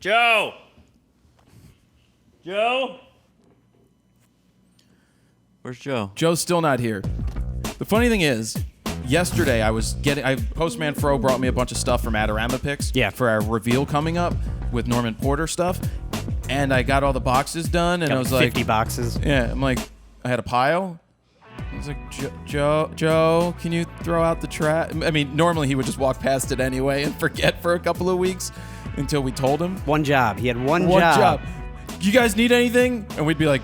Joe! Joe? Where's Joe? Joe's still not here. The funny thing is, yesterday Postman Fro brought me a bunch of stuff from Adorama Picks for our reveal coming up with Norman Porter stuff, and I got all the boxes done, and I was 50 like, 50 boxes. yeah, I'm like, I had a pile. I was like, Joe, can you throw out the trash? I mean, normally he would just walk past it anyway and forget for a couple of weeks until we told him. One job. He had one job. You guys need anything? And we'd be like,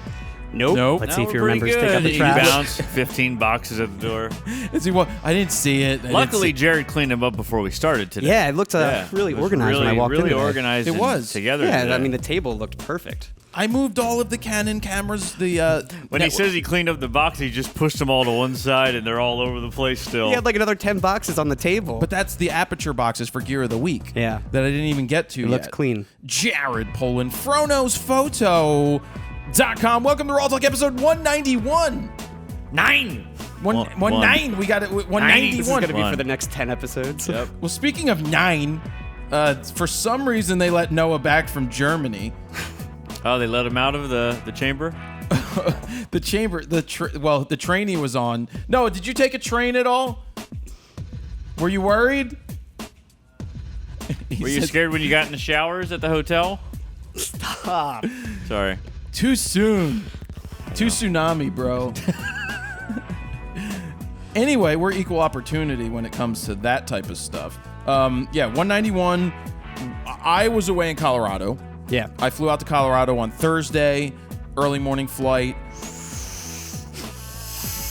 Nope. Let's see if he remembers to pick up the trash. He bounced 15 boxes at the door. I didn't see it. Luckily, Jared cleaned them up before we started today. Yeah, it looked really organized when I walked in. Really organized. It was together. Yeah, today. I mean the table looked perfect. I moved all of the Canon cameras. When he says he cleaned up the box, he just pushed them all to one side, and they're all over the place still. He had like another 10 boxes on the table. But that's the aperture boxes for Gear of the Week. Yeah. That I didn't even get to It yet. looked clean. Jared Polin, FroKnowsPhoto.com. Welcome to RAWtalk episode 191. 191. We got it. 191. This is going to be for the next 10 episodes. Yep. Well, speaking of 9, for some reason they let Noah back from Germany. Oh, they let him out of the chamber? The chamber, the train he was on. Noah, did you take a train at all? Were you worried? Were you scared when you got in the showers at the hotel? Stop. Sorry. Too soon. Too tsunami, bro. Anyway, we're equal opportunity when it comes to that type of stuff. 191. I was away in Colorado. Yeah. I flew out to Colorado on Thursday, early morning flight.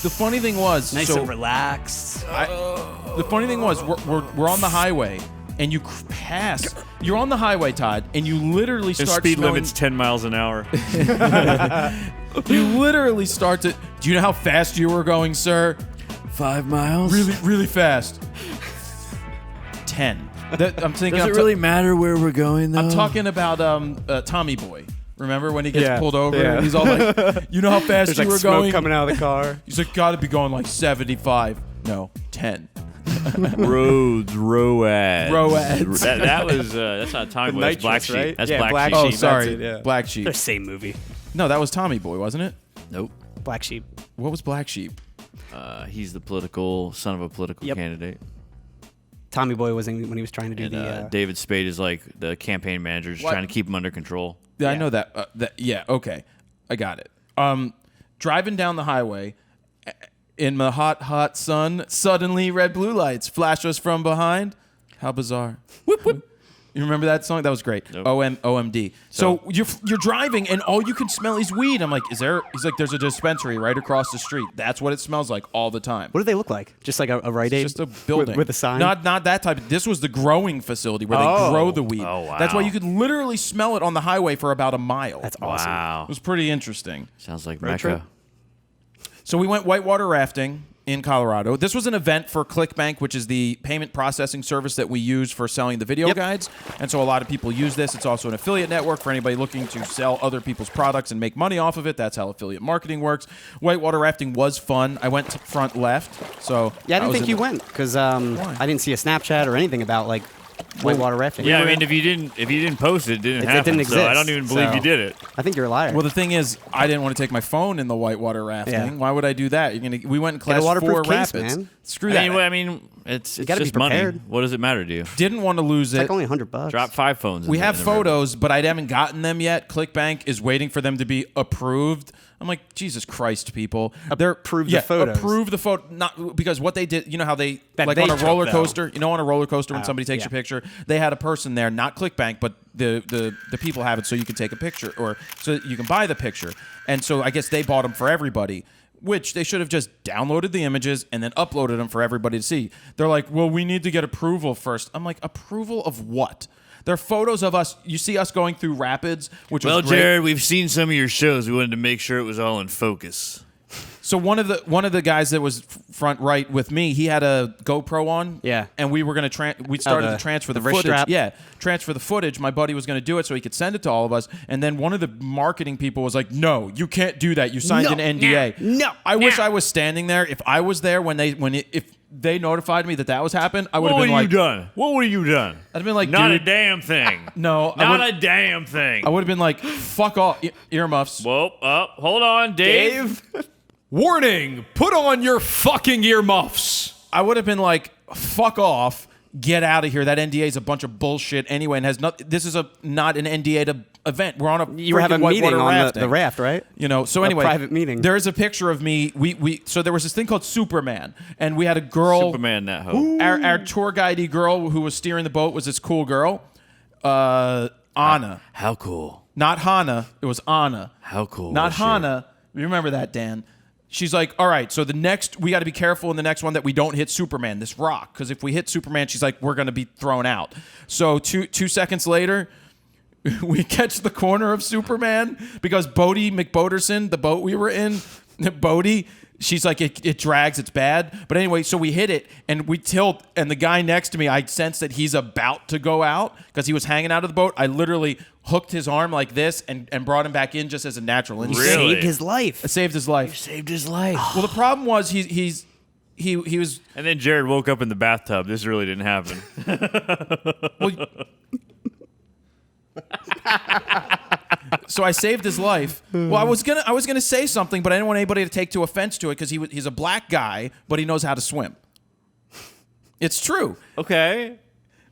The funny thing was, Nice and relaxed. the funny thing was, we're on the highway, and you're on the highway, Todd, and you literally The start speed smelling, limit's 10 miles an hour. You literally start to. Do you know how fast you were going, sir? 5 miles? Really, really fast. 10. I'm thinking. Does it really matter where we're going, though? I'm talking about Tommy Boy. Remember when he gets pulled over and he's all like, "You know how fast There's you like were smoke going?" coming out of the car. He's like, "Got to be going like 75." No, 10. Roads, roads. Roads. That was that's not Tommy Boy. That's Black Nitrous, Sheep. right? That's Yeah, Black Black Sheep. Oh, Sheep, sorry, that's it, yeah. Black They're Sheep. the same movie. No, that was Tommy Boy, wasn't it? Nope. Black Sheep. What was Black Sheep? He's the political son of a political candidate. Tommy Boy was when he was trying to do And David Spade is like the campaign manager, just trying to keep him under control. Yeah, I know that. Yeah, okay, I got it. Driving down the highway in the hot sun, suddenly red blue lights flash us from behind. How bizarre! Whoop whoop. You remember that song? That was great. Nope. OMD. So you're driving and all you can smell is weed. I'm like, is there? He's like, there's a dispensary right across the street. That's what it smells like all the time. What do they look like? Just like a Rite Aid? It's just a building with a sign? Not that type. This was the growing facility where they grow the weed. Oh, wow. That's why you could literally smell it on the highway for about a mile. That's awesome. Wow. It was pretty interesting. Sounds like Road Mecca. trip? So we went whitewater rafting in Colorado. This was an event for ClickBank, which is the payment processing service that we use for selling the video guides. And so a lot of people use this. It's also an affiliate network for anybody looking to sell other people's products and make money off of it. That's how affiliate marketing works. Whitewater rafting was fun. I went to front left. So Yeah, I didn't think you went because I didn't see a Snapchat or anything about like whitewater rafting. Yeah, I mean, if you didn't post it, it didn't happen. didn't So I exist, don't even believe so- you did it. I think you're a liar. Well, the thing is, I didn't want to take my phone in the whitewater rafting. Yeah. Why would I do that? We went in Get class a waterproof 4 case, rapids. man. Screw that. I mean, it's gotta be just money. prepared. What does it matter to you? Didn't want to lose it's it. like only $100. Drop 5 phones. We in have the river. photos, but I haven't gotten them yet. ClickBank is waiting for them to be approved. I'm like, Jesus Christ, people! Approve the photos. Approve the photo, not because what they did. You know how they That like they on a took, roller though. coaster. You know, on a roller coaster when Oh, somebody takes yeah. your picture, they had a person there, not ClickBank, but the people have it, so you can take a picture or so you can buy the picture. And so I guess they bought them for everybody. Which they should have just downloaded the images and then uploaded them for everybody to see. They're like, well, we need to get approval first. I'm like, approval of what? They're photos of us. You see us going through rapids, which Well, was great. Jared, we've seen some of your shows. We wanted to make sure it was all in focus. So one of the guys that was front right with me, he had a GoPro on. Yeah. And we were gonna we started to transfer the the wrist footage. strap? Yeah, transfer the footage. My buddy was gonna do it so he could send it to all of us. And then one of the marketing people was like, "No, you can't do that. You signed an NDA." No. I wish I was standing there. If I was there when they notified me that was happened, I would What have been would like, you done? What would you done? I'd have been like, Not a dude, damn thing. no, Not a damn thing. I would have been like, fuck off, earmuffs. Whoa, hold on, Dave. Warning, put on your fucking earmuffs. I would have been like, fuck off, get out of here. That NDA is a bunch of bullshit anyway, and has not. This is not an NDA event. We're on a You have a freaking meeting whitewater on rafting. the raft, right? You know, so anyway, private meeting. There is a picture of me. So there was this thing called Superman, and we had a girl. Superman, that hoe. Our tour guidey girl who was steering the boat was this cool girl, Anna. How cool. Not Hannah. It was Anna. How cool. Not was she? Hannah. You remember that, Dan? She's like, all right, so we got to be careful in the next one that we don't hit Superman, this rock, because if we hit Superman, she's like, we're going to be thrown out. So 2 seconds later, we catch the corner of Superman because Bodie McBoderson, the boat we were in, Bodie, she's like, it drags, it's bad. But anyway, so we hit it and we tilt, and the guy next to me, I sense that he's about to go out because he was hanging out of the boat. I literally hooked his arm like this and brought him back in just as a natural instinct. Really? Saved his life. It saved his life. Saved his life. Well, the problem was he was. And then Jared woke up in the bathtub. This really didn't happen. Well, so I saved his life. Well, I was gonna say something, but I didn't want anybody to take offense to it because he's a black guy, but he knows how to swim. It's true. Okay.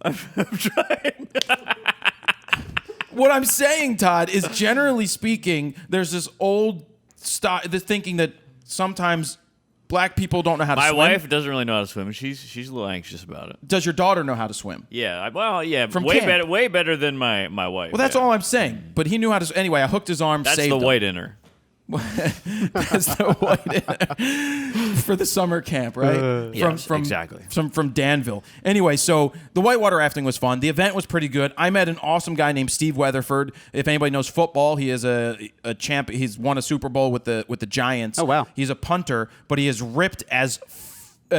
I'm trying. What I'm saying, Todd, is generally speaking, there's this old the thinking that sometimes black people don't know how to My swim. wife doesn't really know how to swim. She's a little anxious about it. Does your daughter know how to swim? Yeah. From way camp. way better than my wife. Well, that's all I'm saying. But he knew how to. Anyway, I hooked his arm. That's saved the him. white in her. That's the white for the summer camp, right? Yes, exactly. From Danville. Anyway, so the whitewater rafting was fun. The event was pretty good. I met an awesome guy named Steve Weatherford. If anybody knows football, he is a champ. He's won a Super Bowl with the Giants. Oh, wow. He's a punter, but he is ripped as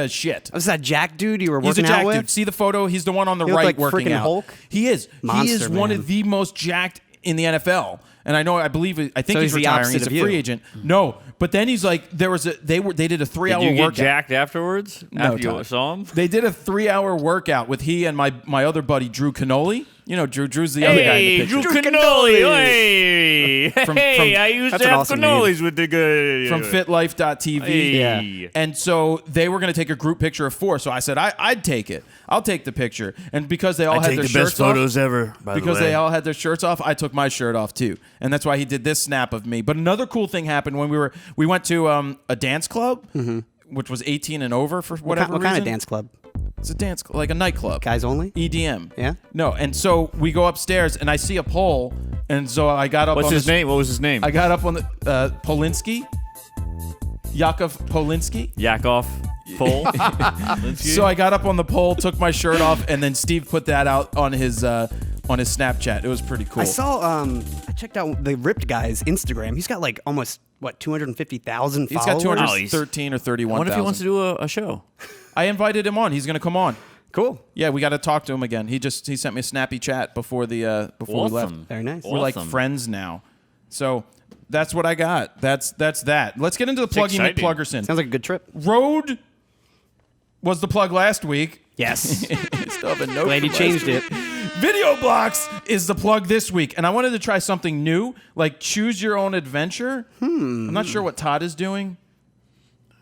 shit. Was that Jack dude you were He's a working jack out with? dude. See the photo? He's the one on the He looked right like working freaking out. Hulk? He is. He Monster, is one man. of the most jacked in the NFL. And I think So he's he's the retiring. opposite He's a of you. free agent. No, but then he's like, they did a 3-hour Did you get workout. jacked afterwards? No, After you Todd. saw him? They did a 3-hour workout with he and my other buddy Drew Cannoli. You know, Drew's the other guy in the Drew picture. Cannoli. Hey, From- I used That's to an have awesome cannolis with the good From FitLife.tv. Hey. Yeah. And so they were going to take a group picture of 4. So I said, I'd take it. I'll take the picture. And because they all I had take their the shirts best photos off, ever. By because the way, they all had their shirts off, I took my shirt off too. And that's why he did this snap of me. But another cool thing happened when we went to a dance club, which was 18 and over for whatever What reason. kind of dance club? It's a dance club, like a nightclub. Guys only? EDM. Yeah? No, and so we go upstairs and I see a pole, and so I got up. what's on his the, name? What was his name? I got up on the Polinsky, Yakov Polinsky. Yakov Pole. So I got up on the pole, took my shirt off, and then Steve put that out on his Snapchat. It was pretty cool. I saw, I checked out the Ripped guy's Instagram. He's got like almost, 250,000 He's followers? got Oh, he's- 213 or I 31,000. wonder if he wants to do a show. I invited him on. He's going to come on. Cool. Yeah, we got to talk to him again. He sent me a snappy chat before we left. Awesome. Very nice. We're like Awesome. friends now. So that's what I got. That's that. Let's get into the Pluggy exciting. McPluggerson. Sounds like a good trip. Road was the plug last week. Yes. Still have a note Glad he from changed last it. week. VideBlocks is the plug this week, and I wanted to try something new, like choose your own adventure. I'm not sure what Todd is doing.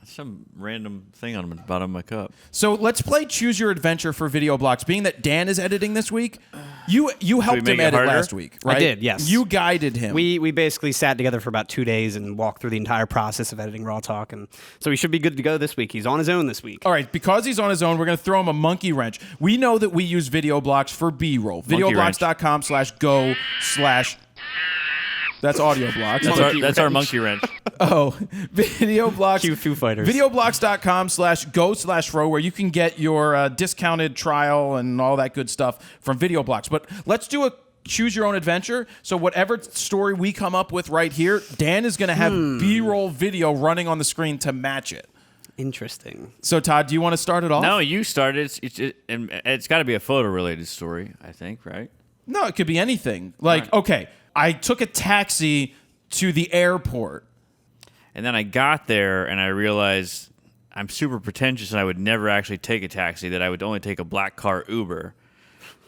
Some random thing on the bottom of my cup. So let's play Choose Your Adventure for VideoBlocks. Being that Dan is editing this week, you helped make him it edit harder? last week, right? I did, yes. You guided him. We basically sat together for about 2 days and walked through the entire process of editing RAWtalk, and so he should be good to go this week. He's on his own this week. All right, because he's on his own, we're going to throw him a monkey wrench. We know that we use VideoBlocks for B-roll. VideoBlocks.com/go/ That's audio blocks. That's our monkey wrench. Oh, VideoBlocks. Cue Foo Fighters. VideoBlocks.com/go/row, where you can get your discounted trial and all that good stuff from VideoBlocks. But let's do a choose your own adventure. So whatever story we come up with right here, Dan is going to have B-roll video running on the screen to match it. Interesting. So Todd, do you want to start it off? No, you started. It's got to be a photo-related story, I think, right? No, it could be anything. Like, Right. okay, I took a taxi to the airport. And then I got there and I realized I'm super pretentious and I would never actually take a taxi, that I would only take a black car Uber.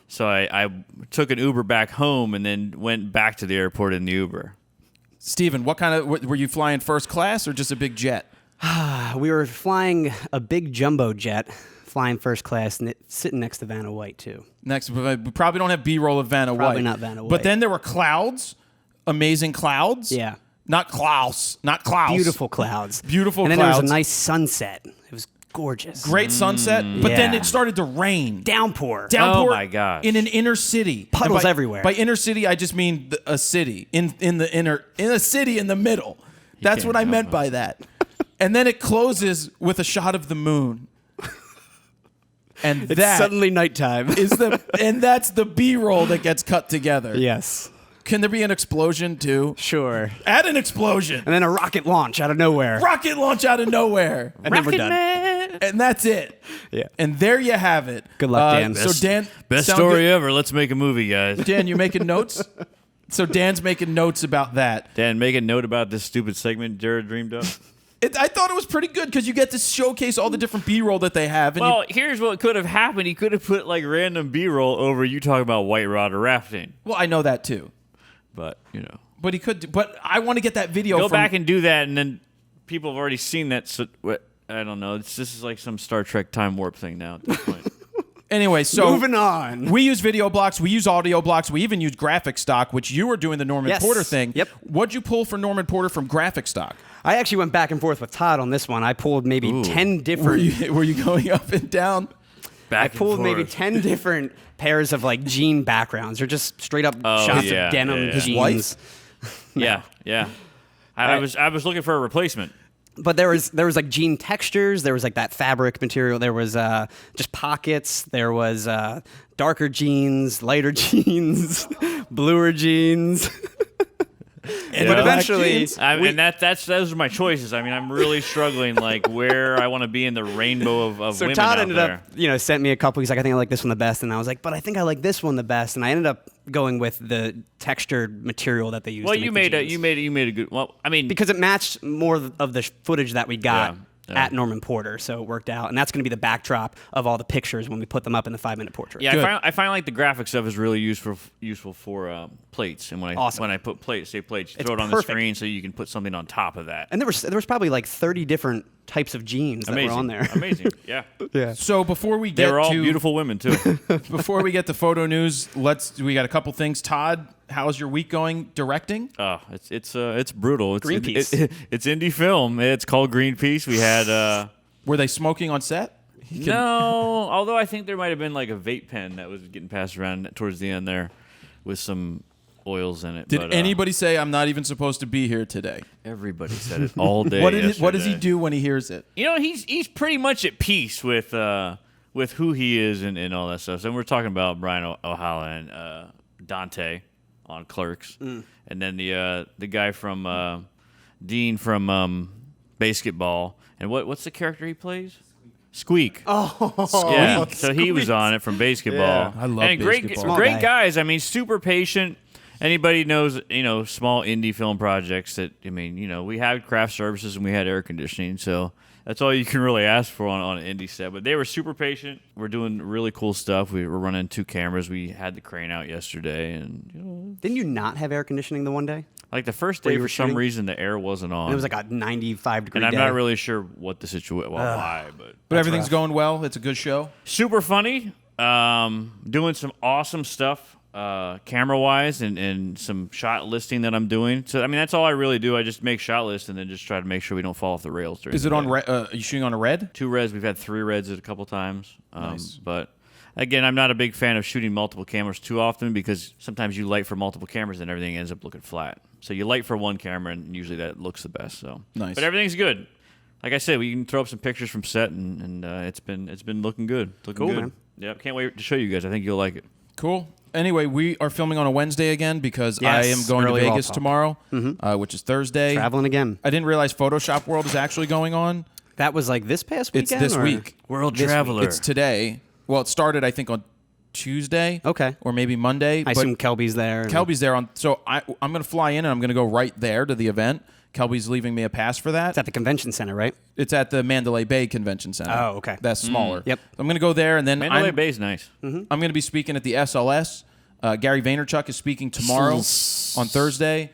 So I took an Uber back home and then went back to the airport in the Uber. Steven, what kind of were you flying first class or just a big jet? We were flying a big jumbo jet, flying first class, sitting next to Vanna White, too. Next, we probably don't have B-roll of Vanna White. Probably not Vanna White. But then there were clouds, amazing clouds. Yeah. Not Klaus. Not Klaus. Beautiful clouds. Beautiful and then clouds. there was a nice sunset. It was gorgeous. Great sunset. But then Yeah. it started to rain. Downpour. Downpour Oh, my gosh. in an inner city. Puddles And by, everywhere. By inner city, I just mean a city. In a city in the middle. That's can't what I help meant it. by that. And then it closes with a shot of the moon. And It's that suddenly nighttime. and that's the B-roll that gets cut together. Yes. Can there be an explosion too? Sure. Add an explosion. And then a rocket launch out of nowhere. Rocket launch out of nowhere. And then we're done. And that's it. Yeah. And there you have it. Good luck, Dan. So Dan, Best sound story good? ever. Let's make a movie, guys. Dan, you making notes? So Dan's making notes about that. Dan, make a note about this stupid segment Jared dreamed up. I thought it was pretty good because you get to showcase all the different B-roll that they have. And Well, here's what could have happened. He could have put like random B-roll over you talking about Whitewater Rafting. well, I know that too. But, you know. But he could. But I want to get that video. Go from, back and do that, and then people have already seen that. So, I don't know. This is like some Star Trek time warp thing now at this point. Anyway, so Moving on. We use video blocks. We use audio blocks. We even use graphic stock, which you were doing the Norman Yes. Porter thing. Yep. What'd you pull for Norman Porter from graphic stock? I actually went back and forth with Todd on this one. I pulled maybe 10 different. Were you going up and down? Back I pulled and maybe forth. 10 different pairs of like jean backgrounds. They're just straight up Oh, shots yeah, of denim yeah, yeah. His jeans. Yeah, yeah. I was looking for a replacement. But there was like jean textures. There was like that fabric material. There was just pockets. There was darker jeans, lighter jeans, bluer jeans. And But eventually, and those are my choices. I mean, I'm really struggling, like where I want to be in the rainbow of so women Todd out ended there. up, sent me a couple. He's like, I think I like this one the best, and I was like, but I think I like this one the best, and I ended up going with the textured material that they used. Well, to you make made the a jeans. you made a good. Well, I mean, because it matched more of the footage that we got Yeah. at Norman Porter, so it worked out, and that's going to be the backdrop of all the pictures when we put them up in the 5-minute portrait. yeah, Good. I find like the graphic stuff is really useful for plates, and Awesome. when I put plates, you It's throw it on perfect. the screen so you can put something on top of that. And there was probably like 30 different types of jeans that Amazing, were on there. amazing. Yeah, Yeah. So before we they get were all to beautiful women too. before we get to photo news, we got a couple things. Todd, how's your week going directing? Oh, it's brutal. It's Greenpeace. It's indie film. It's called Greenpeace. We had. Were they smoking on set? No, although I think there might have been like a vape pen that was getting passed around towards the end there with some oils in it. Did but, anybody say I'm not even supposed to be here today? Everybody said it all day. What does he yesterday. do when he hears it? You know, he's pretty much at peace with who he is and all that stuff. So we're talking about Brian O'Hala and Dante on Clerks, and then the guy from Dean from Basketball. And what's the character he plays? Squeak. Oh, Yeah, so he was on it from Basketball. Yeah, I love and Basketball. Small great guy. guys. I mean, super patient. Anybody knows, small indie film projects that, I mean, we had craft services and we had air conditioning, so that's all you can really ask for on an indie set. But they were super patient. We're doing really cool stuff. We were running 2 cameras. We had the crane out yesterday, and Didn't you not have air conditioning the one day? like the first Where day, you for were some shooting? reason, the air wasn't on. And it was like a 95-degree and I'm day. not really sure what the situation, why, But everything's rough. going well. It's a good show. super funny. Doing some awesome stuff camera-wise and some shot listing that I'm doing. So, I mean, that's all I really do. I just make shot lists and then just try to make sure we don't fall off the rails. During Is the it on? day. Are you shooting on a red? 2 reds. We've had 3 reds a couple times. Nice. But, again, I'm not a big fan of shooting multiple cameras too often because sometimes you light for multiple cameras and everything ends up looking flat. So you light for one camera and usually that looks the best. So Nice. But everything's good. Like I said, we can throw up some pictures from set and it's been looking good. Looking Cool, good. man. Yep, can't wait to show you guys. I think you'll like it. Cool. Anyway, we are filming on a Wednesday again because Yes, I am going to early Vegas RAWtalk. tomorrow, which is Thursday. Traveling again. I didn't realize Photoshop World is actually going on. That was like this past It's weekend? this or- week. World This week. Traveler. It's today. Well, it started, I think, on Tuesday. Okay. Or maybe Monday. I but assume Kelby's there. and- Kelby's there on. So I'm going to fly in and I'm going to go right there to the event Kelby's leaving me a pass for that. It's at the convention center, right? It's at the Mandalay Bay Convention Center. Oh, okay. That's smaller. Yep. I'm going to go there, and then Mandalay Bay's nice. I'm going to be speaking at the SLS. Gary Vaynerchuk is speaking tomorrow on Thursday.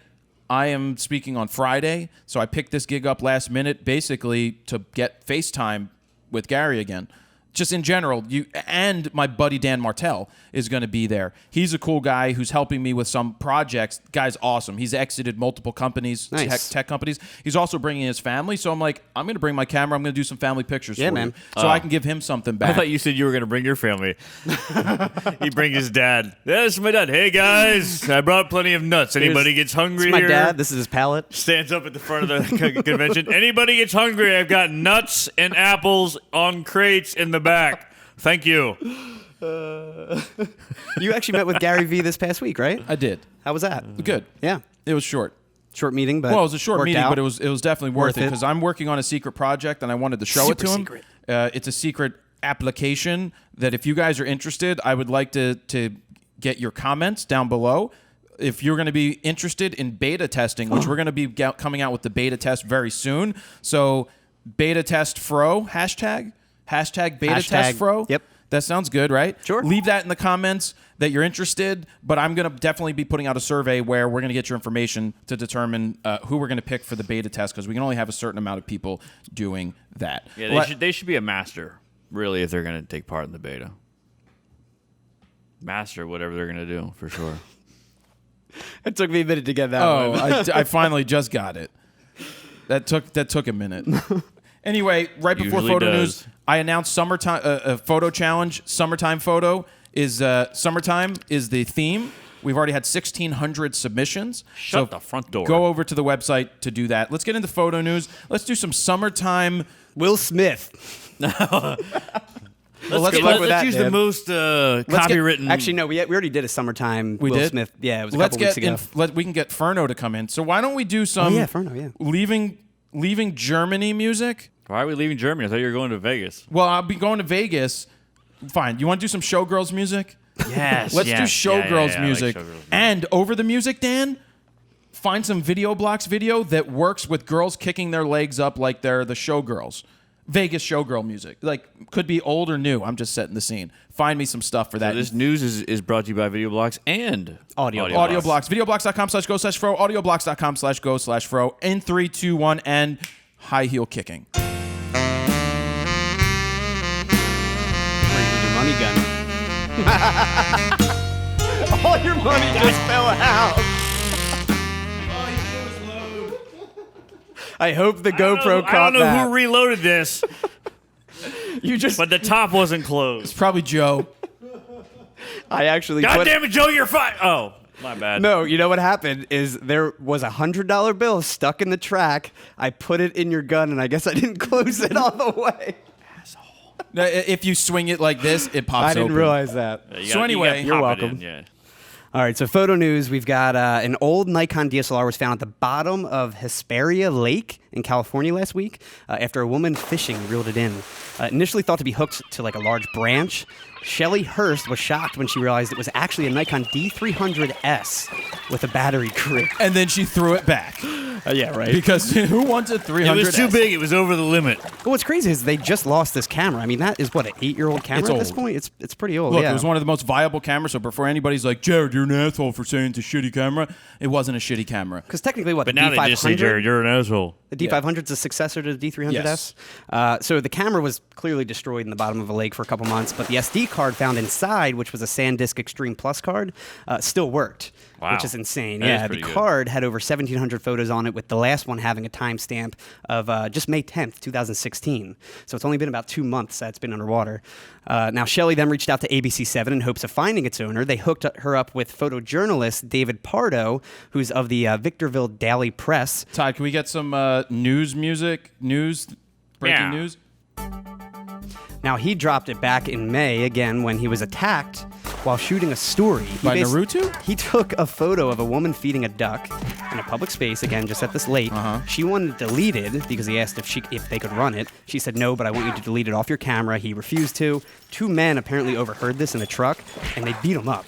I am speaking on Friday, so I picked this gig up last minute basically to get FaceTime with Gary again. Just in general, and my buddy Dan Martell is going to be there. He's a cool guy who's helping me with some projects. Guy's awesome. He's exited multiple companies, Nice. tech companies. He's also bringing his family, so I'm like, I'm going to bring my camera. I'm going to do some family pictures for man. you, so I can give him something back. I thought you said you were going to bring your family. He brings his dad. Yeah, this is my dad. Hey, guys, I brought plenty of nuts. Anybody gets hungry My here? dad. This is his palate. Stands up at the front of the convention. Anybody gets hungry, I've got nuts and apples on crates in the back. Thank you. You actually met with Gary V this past week, right? I did. How was that? Good. Yeah. It was short. Short meeting, but Well, it was a short worked meeting, out. but it was definitely worth it Worth it. because I'm working on a secret project and I wanted to show it Super to him. secret. It's a secret application that if you guys are interested, I would like to get your comments down below. If you're going to be interested in beta testing, which we're going to be coming out with the beta test very soon. So beta test FRO hashtag beta test FRO. Yep. That sounds good, right? Sure. Leave that in the comments that you're interested, but I'm going to definitely be putting out a survey where we're going to get your information to determine who we're going to pick for the beta test because we can only have a certain amount of people doing that. Yeah, they should be a master, really, if they're going to take part in the beta. Master whatever they're going to do, for sure. It took me a minute to get that Oh, one. I finally just got it. That took a minute. Anyway, right before Usually photo does. news, I announced summertime a photo challenge. Summertime photo is summertime is the theme. We've already had 1,600 submissions. Shut the front door. Go over to the website to do that. Let's get into photo news. Let's do some summertime. Will Smith. Let's good luck with that, use the Dan. most Let's get- copywritten. Actually, no, we already did a summertime We Will did? Smith. Yeah, it was a Let's couple weeks get ago. we can get Furno to come in. So why don't we do some Furno, yeah. leaving Germany music? Why are we leaving Germany? I thought you were going to Vegas. Well, I'll be going to Vegas. Fine. You want to do some Showgirls music? Yes. Let's do Showgirls music. I like Showgirls music. And over the music, Dan, find some VideBlocks video that works with girls kicking their legs up like they're the showgirls. Vegas showgirl music. Like, could be old or new. I'm just setting the scene. Find me some stuff for that. So this news is brought to you by VideoBlocks and Audio AudioBlocks. VideoBlocks.com/go/fro. AudioBlocks.com/go/fro. In 3, 2, 1, and high heel kicking. Your money gun. All your money just fell out. I hope the GoPro I caught don't know that. who reloaded this, You just. but the top wasn't closed. Probably Joe. I actually. God put, damn it, Joe, you're fine. Oh, my bad. No, you know what happened is there was $100 bill stuck in the track. I put it in your gun, and I guess I didn't close it all the way. Now, if you swing it like this, it pops I didn't open. realize that. You So gotta- anyway- you You're gotta pop it welcome. in, yeah. All right, so photo news. We've got an old Nikon DSLR was found at the bottom of Hesperia Lake in California last week after a woman fishing reeled it in. Initially thought to be hooked to like a large branch, Shelly Hurst was shocked when she realized it was actually a Nikon D300S with a battery grip. And then she threw it back. Yeah, right. Because who wants a 300? It was too big. It was over the limit. Well, what's crazy is they just lost this camera. I mean, that is what, an 8-year-old camera It's at this old. point? It's pretty old. Look, yeah. it was one of the most viable cameras. So before anybody's like, Jared, you're an asshole for saying it's a shitty camera, it wasn't a shitty camera. Because technically, what, But the now D500? they just say, Jared, you're an asshole. The D500 is a successor to the D300S. Yes. So the camera was clearly destroyed in the bottom of a lake for a couple months, but the SD card found inside, which was a SanDisk Extreme Plus card, still worked, Wow. which is insane. That is Yeah, the pretty good. card had over 1,700 photos on it, with the last one having a timestamp of just May 10th, 2016. So it's only been about 2 months that it's been underwater. Now, Shelly then reached out to ABC7 in hopes of finding its owner. They hooked her up with photojournalist David Pardo, who's of the Victorville Daily Press. Todd, can we get some news music? Breaking Yeah. news? Now, he dropped it back in May, again, when he was attacked while shooting a story. By Naruto? He took a photo of a woman feeding a duck in a public space, again, just at this lake. She wanted it deleted because he asked if they could run it. She said, no, but I want you to delete it off your camera. He refused to. 2 men apparently overheard this in the truck, and they beat him up.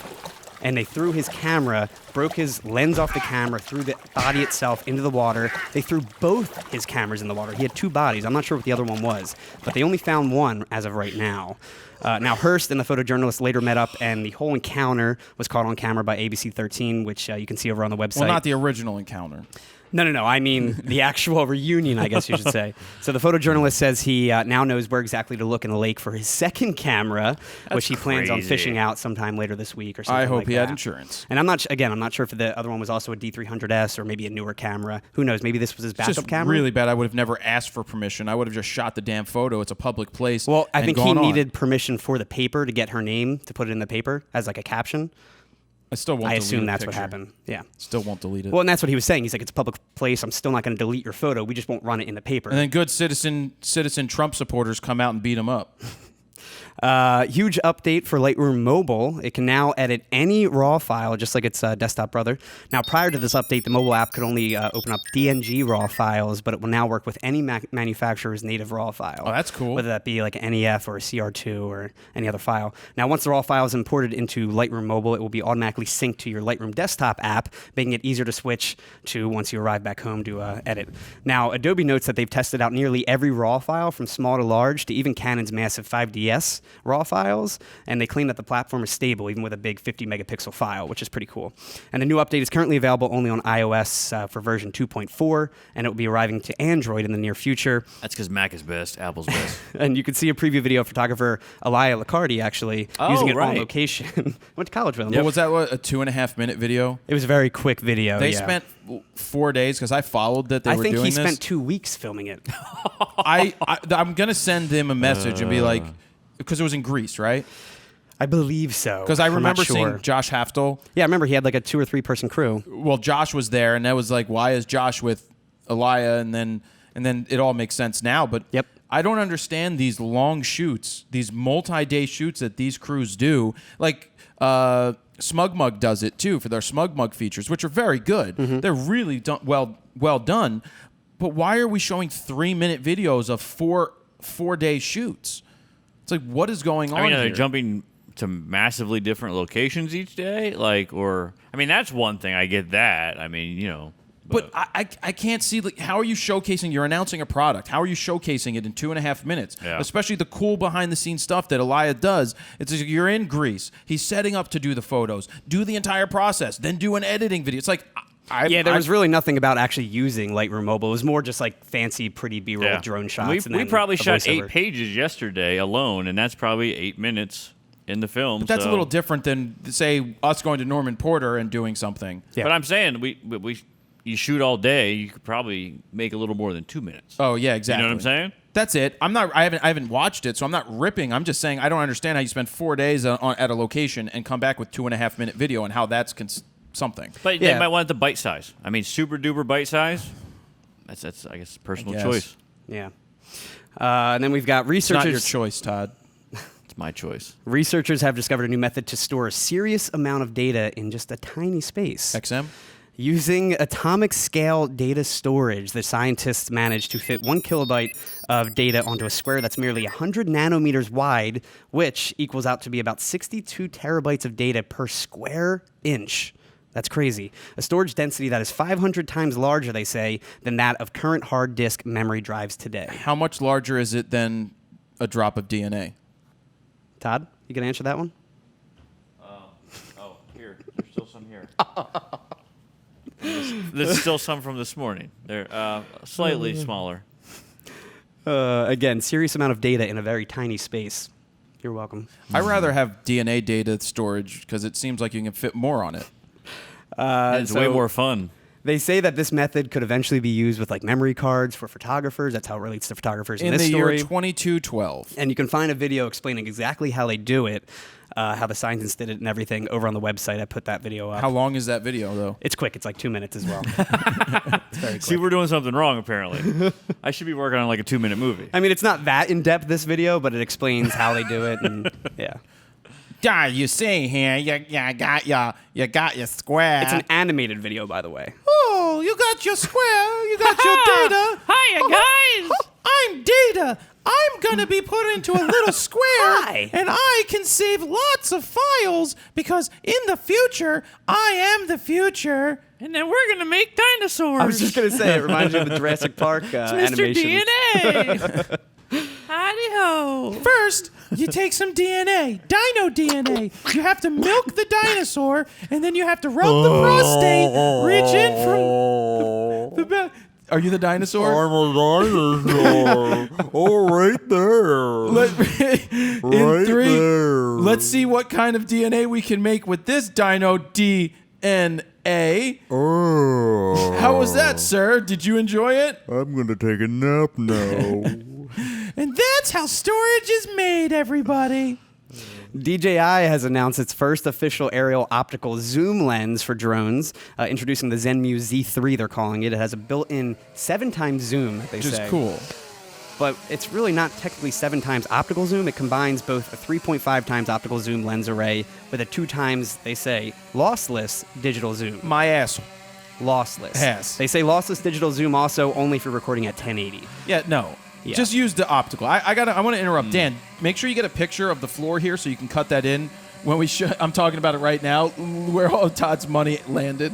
and they threw his camera, broke his lens off the camera, threw the body itself into the water. They threw both his cameras in the water. He had two bodies. I'm not sure what the other one was, but they only found one as of right now. Now, Hearst and the photojournalist later met up, and the whole encounter was caught on camera by ABC 13, which you can see over on the website. Well, not the original encounter. No. I mean the actual reunion, I guess you should say. So the photojournalist says he now knows where exactly to look in the lake for his second camera, which he plans on fishing out sometime later this week or something I hope like he that. had insurance. And I'm not sure if the other one was also a D300S or maybe a newer camera. Who knows? Maybe this was his backup It's just camera. really bad. I would have never asked for permission. I would have just shot the damn photo. It's a public place. Well, I think he gone on. needed permission for the paper to get her name to put it in the paper as like a caption. I still won't. I delete assume the that's what picture. happened. Yeah. Still won't delete it. Well, and that's what he was saying. He's like, it's a public place. I'm still not going to delete your photo. We just won't run it in the paper. And then good citizen Trump supporters come out and beat him up. Huge update for Lightroom Mobile. It can now edit any RAW file, just like its desktop brother. Now, prior to this update, the mobile app could only open up DNG RAW files, but it will now work with any manufacturer's native RAW file. Oh, that's cool. Whether that be like an NEF or a CR2 or any other file. Now, once the RAW file is imported into Lightroom Mobile, it will be automatically synced to your Lightroom desktop app, making it easier to switch to once you arrive back home to edit. Now, Adobe notes that they've tested out nearly every RAW file from small to large to even Canon's massive 5DS RAW files, and they claim that the platform is stable even with a big 50 megapixel file, which is pretty cool. And the new update is currently available only on iOS for version 2.4, and it will be arriving to Android in the near future. That's because Mac is best, Apple's best. And you can see a preview video of photographer Elia Licardi actually using it on location. Went to college with him. Yeah, was that a 2.5 minute video? It was a very quick video. They spent 4 days because I followed that they were doing this. I think he spent 2 weeks filming it. I'm gonna send him a message and be like, because it was in Greece, right? I believe so. Because I I'm remember not sure. seeing Josh Haftel. Yeah, I remember he had like a 2 or 3 person crew. Well, Josh was there, and that was like, why is Josh with Elia? And then it all makes sense now. But Yep. I don't understand these long shoots, these multi-day shoots that these crews do. Like SmugMug does it too for their SmugMug features, which are very good. Mm-hmm. They're really well done. But why are we showing 3-minate videos of four-day shoots? It's like, what is going on I mean, are here? they jumping to massively different locations each day? That's one thing. I get that. I mean, you know. But I can't see, like, how are you showcasing? You're announcing a product. How are you showcasing it in 2.5 minutes? Yeah. Especially the cool behind-the-scenes stuff that Elia does. It's like you're in Greece. He's setting up to do the photos. Do the entire process. Then do an editing video. It's like... there was really nothing about actually using Lightroom Mobile. It was more just like fancy, pretty B-roll drone shots. We probably shot 8 pages yesterday alone, and that's probably 8 minutes in the film. But that's a little different than, say, us going to Norman Porter and doing something. Yeah. But I'm saying you shoot all day, you could probably make a little more than 2 minutes. Oh, yeah, exactly. You know what I'm saying? That's it. I haven't watched it, so I'm not ripping. I'm just saying I don't understand how you spend 4 days at a location and come back with 2.5 minute video and how that's something. But they might want the bite size. I mean, super duper bite size. That's I guess personal choice. Yeah. And then we've got It's researchers. not your choice, Todd. It's my choice. Researchers have discovered a new method to store a serious amount of data in just a tiny space. XM? Using atomic scale data storage, the scientists managed to fit 1 kilobyte of data onto a square that's merely 100 nanometers wide, which equals out to be about 62 terabytes of data per square inch. That's crazy. A storage density that is 500 times larger, they say, than that of current hard disk memory drives today. How much larger is it than a drop of DNA? Todd, you can answer that one? Here. There's still some here. There's still some from this morning. They're slightly smaller. Again, serious amount of data in a very tiny space. You're welcome. I'd rather have DNA data storage because it seems like you can fit more on it. It's way more fun. They say that this method could eventually be used with like memory cards for photographers. That's how it relates to photographers in In this the story. year 2212. And you can find a video explaining exactly how they do it, how the scientists did it and everything over on the website. I put that video up. How long is that video, though? It's quick. It's like 2 minutes as well. It's very quick. See, we're doing something wrong, apparently. I should be working on like a 2-minute movie. I mean, it's not that in-depth, this video, but it explains how they do it. And yeah. Yeah, you see here, you got your square. It's an animated video, by the way. Oh, you got your square. You got your data. Hiya, guys! I'm Data. I'm going to be put into a little square, and I can save lots of files because in the future, I am the future. And then we're going to make dinosaurs. I was just going to say, it reminds me of the Jurassic Park Mr. animation. DNA. Howdy-ho. First, you take some DNA, dino DNA. You have to milk the dinosaur, and then you have to rub the prostate, reach in from the back. Are you the dinosaur? I'm a dinosaur. Oh, right there. In three, let's see what kind of DNA we can make with this dino DNA. How was that, sir? Did you enjoy it? I'm going to take a nap now. And that's how storage is made, everybody. DJI has announced its first official aerial optical zoom lens for drones, introducing the Zenmuse Z3, they're calling it. It has a built-in 7x zoom, they Which say. is cool. But it's really not technically 7x optical zoom. It combines both a 3.5x optical zoom lens array with a 2x, they say, lossless digital zoom. My ass. Lossless. Yes. They say lossless digital zoom also only if you're recording at 1080. Yeah, no. Yeah. Just use the optical. I want to interrupt. Dan, make sure you get a picture of the floor here so you can cut that in when we I'm talking about it right now, where all Todd's money landed.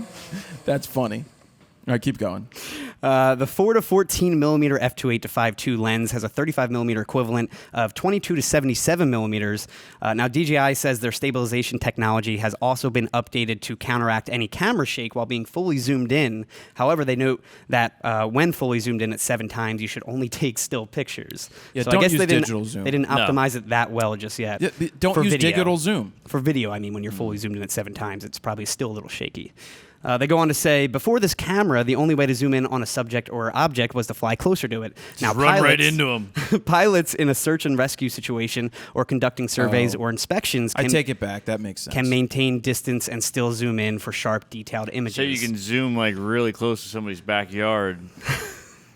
That's funny. All right, keep going. The 4 to 14 millimeter f2.8 to 5.2 lens has a 35 millimeter equivalent of 22 to 77 millimeters. Now, DJI says their stabilization technology has also been updated to counteract any camera shake while being fully zoomed in. However, they note that when fully zoomed in at 7x, you should only take still pictures. Yeah, so don't I guess use they didn't, digital zoom. They didn't optimize it that well just yet. Yeah, don't For use video. digital zoom. For video, I mean, when you're fully zoomed in at 7x, it's probably still a little shaky. They go on to say, before this camera, the only way to zoom in on a subject or object was to fly closer to it. Now, Run right into him. Pilots in a search and rescue situation or conducting surveys or inspections I take it back. That makes sense. can maintain distance and still zoom in for sharp, detailed images. So you can zoom like really close to somebody's backyard,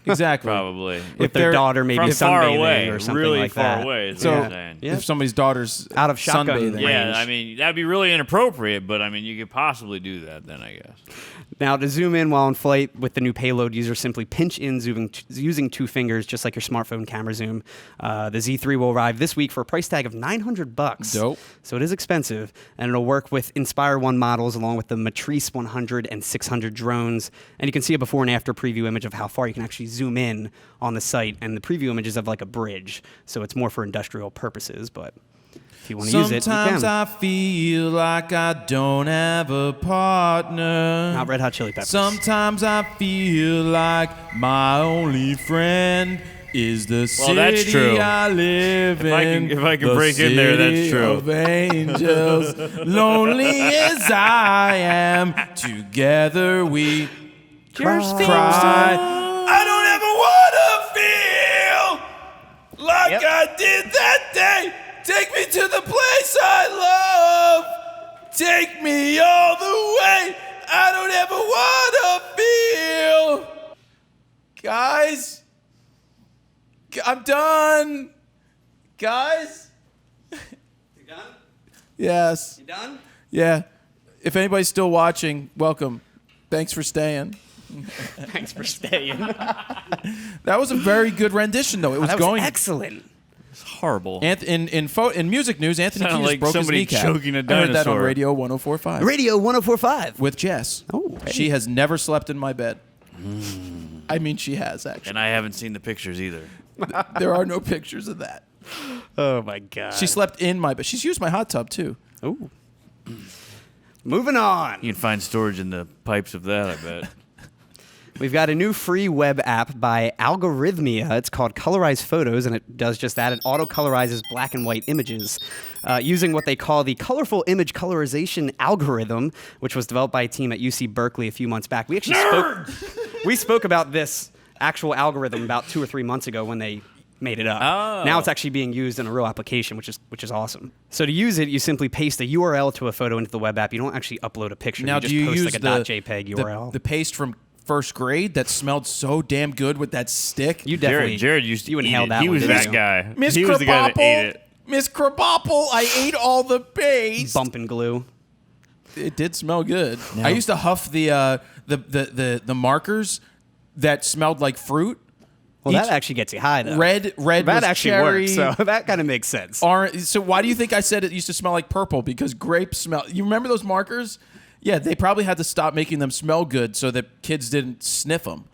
Exactly. probably. with their daughter maybe From far sunbathing away, or something really like far that. away is So what I'm saying. Yeah. if somebody's daughter's Out of shotgun sunbathing. range. Yeah, I mean, that'd be really inappropriate, but I mean, you could possibly do that then, I guess. Now, to zoom in while in flight with the new payload, users simply pinch in using two fingers, just like your smartphone camera zoom. The Z3 will arrive this week for a price tag of $900. Dope. So it is expensive, and it'll work with Inspire 1 models along with the Matrice 100 and 600 drones. And you can see a before and after preview image of how far you can actually zoom in on the site. And the preview image is of like a bridge, so it's more for industrial purposes, but if you want to use it, you Sometimes can. I feel like I don't have a partner. Not Red Hot Chili Peppers. Sometimes I feel like my only friend is the city that's true. I live in. If I can the break in there, that's city true. Of angels, lonely as I am, together we cry. I don't ever want to feel like I did that day. Take me to the place I love. Take me all the way. I don't ever want to feel. Guys, I'm done. Guys? You done? Yes. You done? Yeah. If anybody's still watching, welcome. Thanks for staying. Thanks for staying. That was a very good rendition, though. It was That was going excellent. It's horrible. in music news. Anthony Sounded Kiedis like broke his somebody kneecap. choking a I heard that on dinosaur. Radio 104.5 Radio 104.5. with Jess. Oh, hey. She has never slept in my bed. I mean, she has actually. And I haven't seen the pictures either. There are no pictures of that. Oh, my God. She slept in my bed. She's used my hot tub too. Ooh. Moving on. You can find storage in the pipes of that, I bet. We've got a new free web app by Algorithmia. It's called Colorize Photos, and it does just that. It auto-colorizes black and white images using what they call the Colorful Image Colorization Algorithm, which was developed by a team at UC Berkeley a few months back. We actually spoke about this actual algorithm about 2 or 3 months ago when they made it up. Oh. Now it's actually being used in a real application, which is awesome. So to use it, you simply paste a URL to a photo into the web app. You don't actually upload a picture. Now, you just do you post use like a .jpeg URL. the paste from first grade that smelled so damn good with that stick? You definitely Jared used to you eat inhaled it. that He one, was didn't that you? guy. Miss He was the guy that ate Krabappel, it. Miss Krabappel, I ate all the paste. Bump and glue. It did smell good. I used to huff the markers that smelled like fruit. Well, that actually gets you high, though. Red that was actually cherry. works, so that kind of makes sense. So why do you think I said it used to smell like purple? Because grapes smell. You remember those markers? Yeah, they probably had to stop making them smell good so that kids didn't sniff them.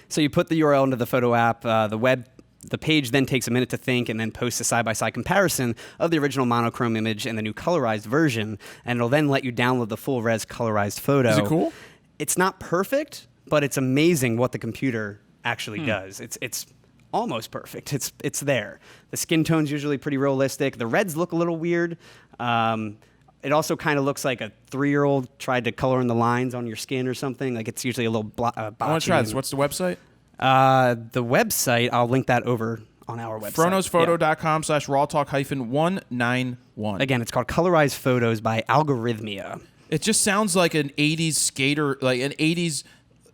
So you put the URL into the photo app. The page then takes a minute to think and then posts a side-by-side comparison of the original monochrome image and the new colorized version, and it'll then let you download the full-res colorized photo. Is it cool? It's not perfect, but it's amazing what the computer actually does. It's almost perfect. It's there. The skin tone's usually pretty realistic. The reds look a little weird. It also kind of looks like a 3-year-old tried to color in the lines on your skin or something. Like it's usually a little I want to try this. What's the website? The website, I'll link that over on our website. FroKnowsPhoto.com/RAWtalk-191. Again, it's called Colorized Photos by Algorithmia. It just sounds like an 80s skater, like an 80s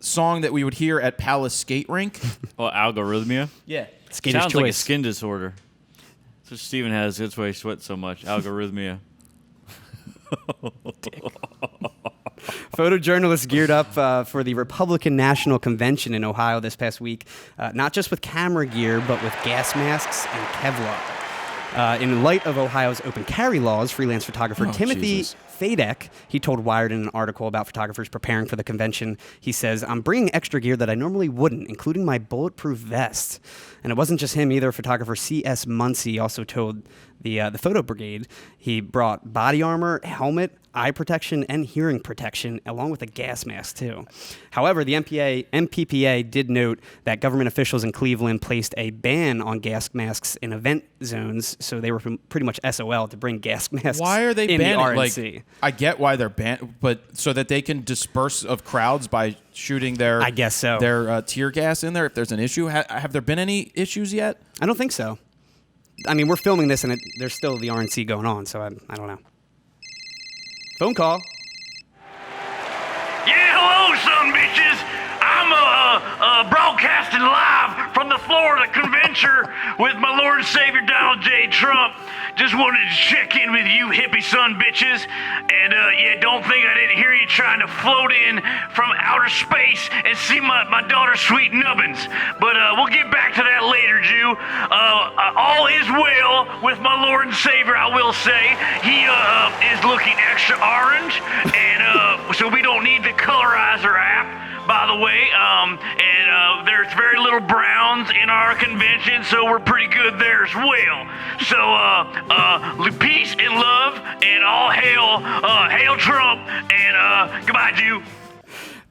song that we would hear at Palace Skate Rink. Well, algorithmia. Yeah. Skater's Sounds choice. like a skin disorder. That's what Steven has. That's why he sweats so much. Algorithmia. Photojournalists geared up for the Republican National Convention in Ohio this past week, not just with camera gear, but with gas masks and Kevlar. In light of Ohio's open carry laws, freelance photographer Timothy Fadek, he told Wired in an article about photographers preparing for the convention, he says, "I'm bringing extra gear that I normally wouldn't, including my bulletproof vest." And it wasn't just him either. Photographer C.S. Muncie also told the photo brigade he brought body armor, helmet, eye protection, and hearing protection, along with a gas mask, too. However, the MPPA did note that government officials in Cleveland placed a ban on gas masks in event zones, so they were pretty much SOL to bring gas masks. Why are they in banning? the RNC. Like, I get why they're banned, but so that they can disperse of crowds by shooting their I guess so. their tear gas in there if there's an issue. Have there been any issues yet? I don't think so. I mean, we're filming this, and there's still the RNC going on, so I don't know. Phone call. Yeah, hello, son bitches. I'm broadcasting live from the Florida convention with my Lord and Savior Donald J. Trump. Just wanted to check in with you hippie son bitches. And yeah, don't think I didn't hear you trying to float in from outer space and see my daughter's sweet nubbins. But we'll get back to that later, Jew. All is well with my Lord and Savior, I will say. He is looking extra orange, and so we don't need the colorizer app, by the way. And there's very little browns in our convention, so we're pretty good there as well. So peace and love, and all hail Trump, and goodbye, Jew.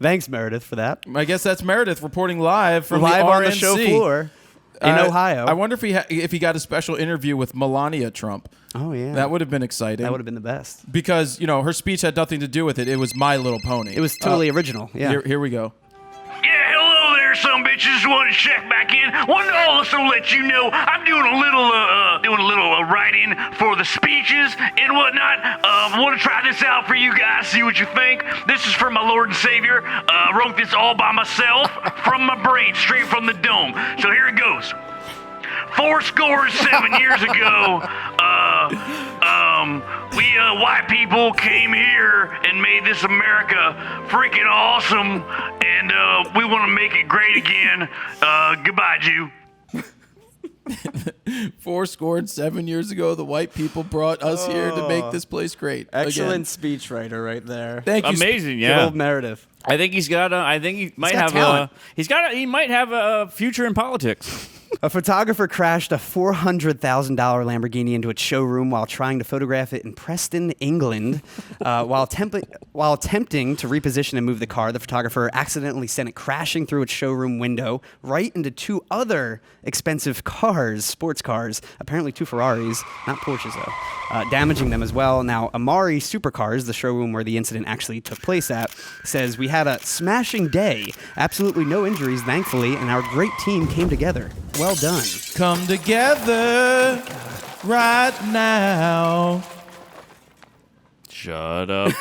Thanks, Meredith, for that. I guess that's Meredith reporting live from Live the on the RNC. show floor in Ohio. I wonder if he got a special interview with Melania Trump. Oh, yeah. That would have been exciting. That would have been the best. Because, her speech had nothing to do with it. It was My Little Pony. It was totally original. Yeah. Here we go. Yeah, hello there, some bitches. Just wanted to check back in. Wanted to also let you know I'm doing a little write-in for the speeches and whatnot. Want to try this out for you guys, see what you think. This is from my Lord and Savior. Wrote this all by myself from my brain, straight from the dome. So here it goes. 7 years ago, we white people came here and made this America freaking awesome, and we want to make it great again. Goodbye, Jew. 7 years ago, the white people brought us here to make this place great. Excellent speechwriter right there. Thank you. Amazing, Good yeah. old Meredith. I think he's got. I think he might have. talent. He might have a future in politics. A photographer crashed a $400,000 Lamborghini into its showroom while trying to photograph it in Preston, England. While attempting to reposition and move the car, the photographer accidentally sent it crashing through its showroom window right into 2 other expensive cars, sports cars, apparently 2 Ferraris, not Porsches though, damaging them as well. Now, Amari Supercars, the showroom where the incident actually took place at, says, "We had a smashing day, absolutely no injuries, thankfully, and our great team came together. Well done." Come together right now. Shut up.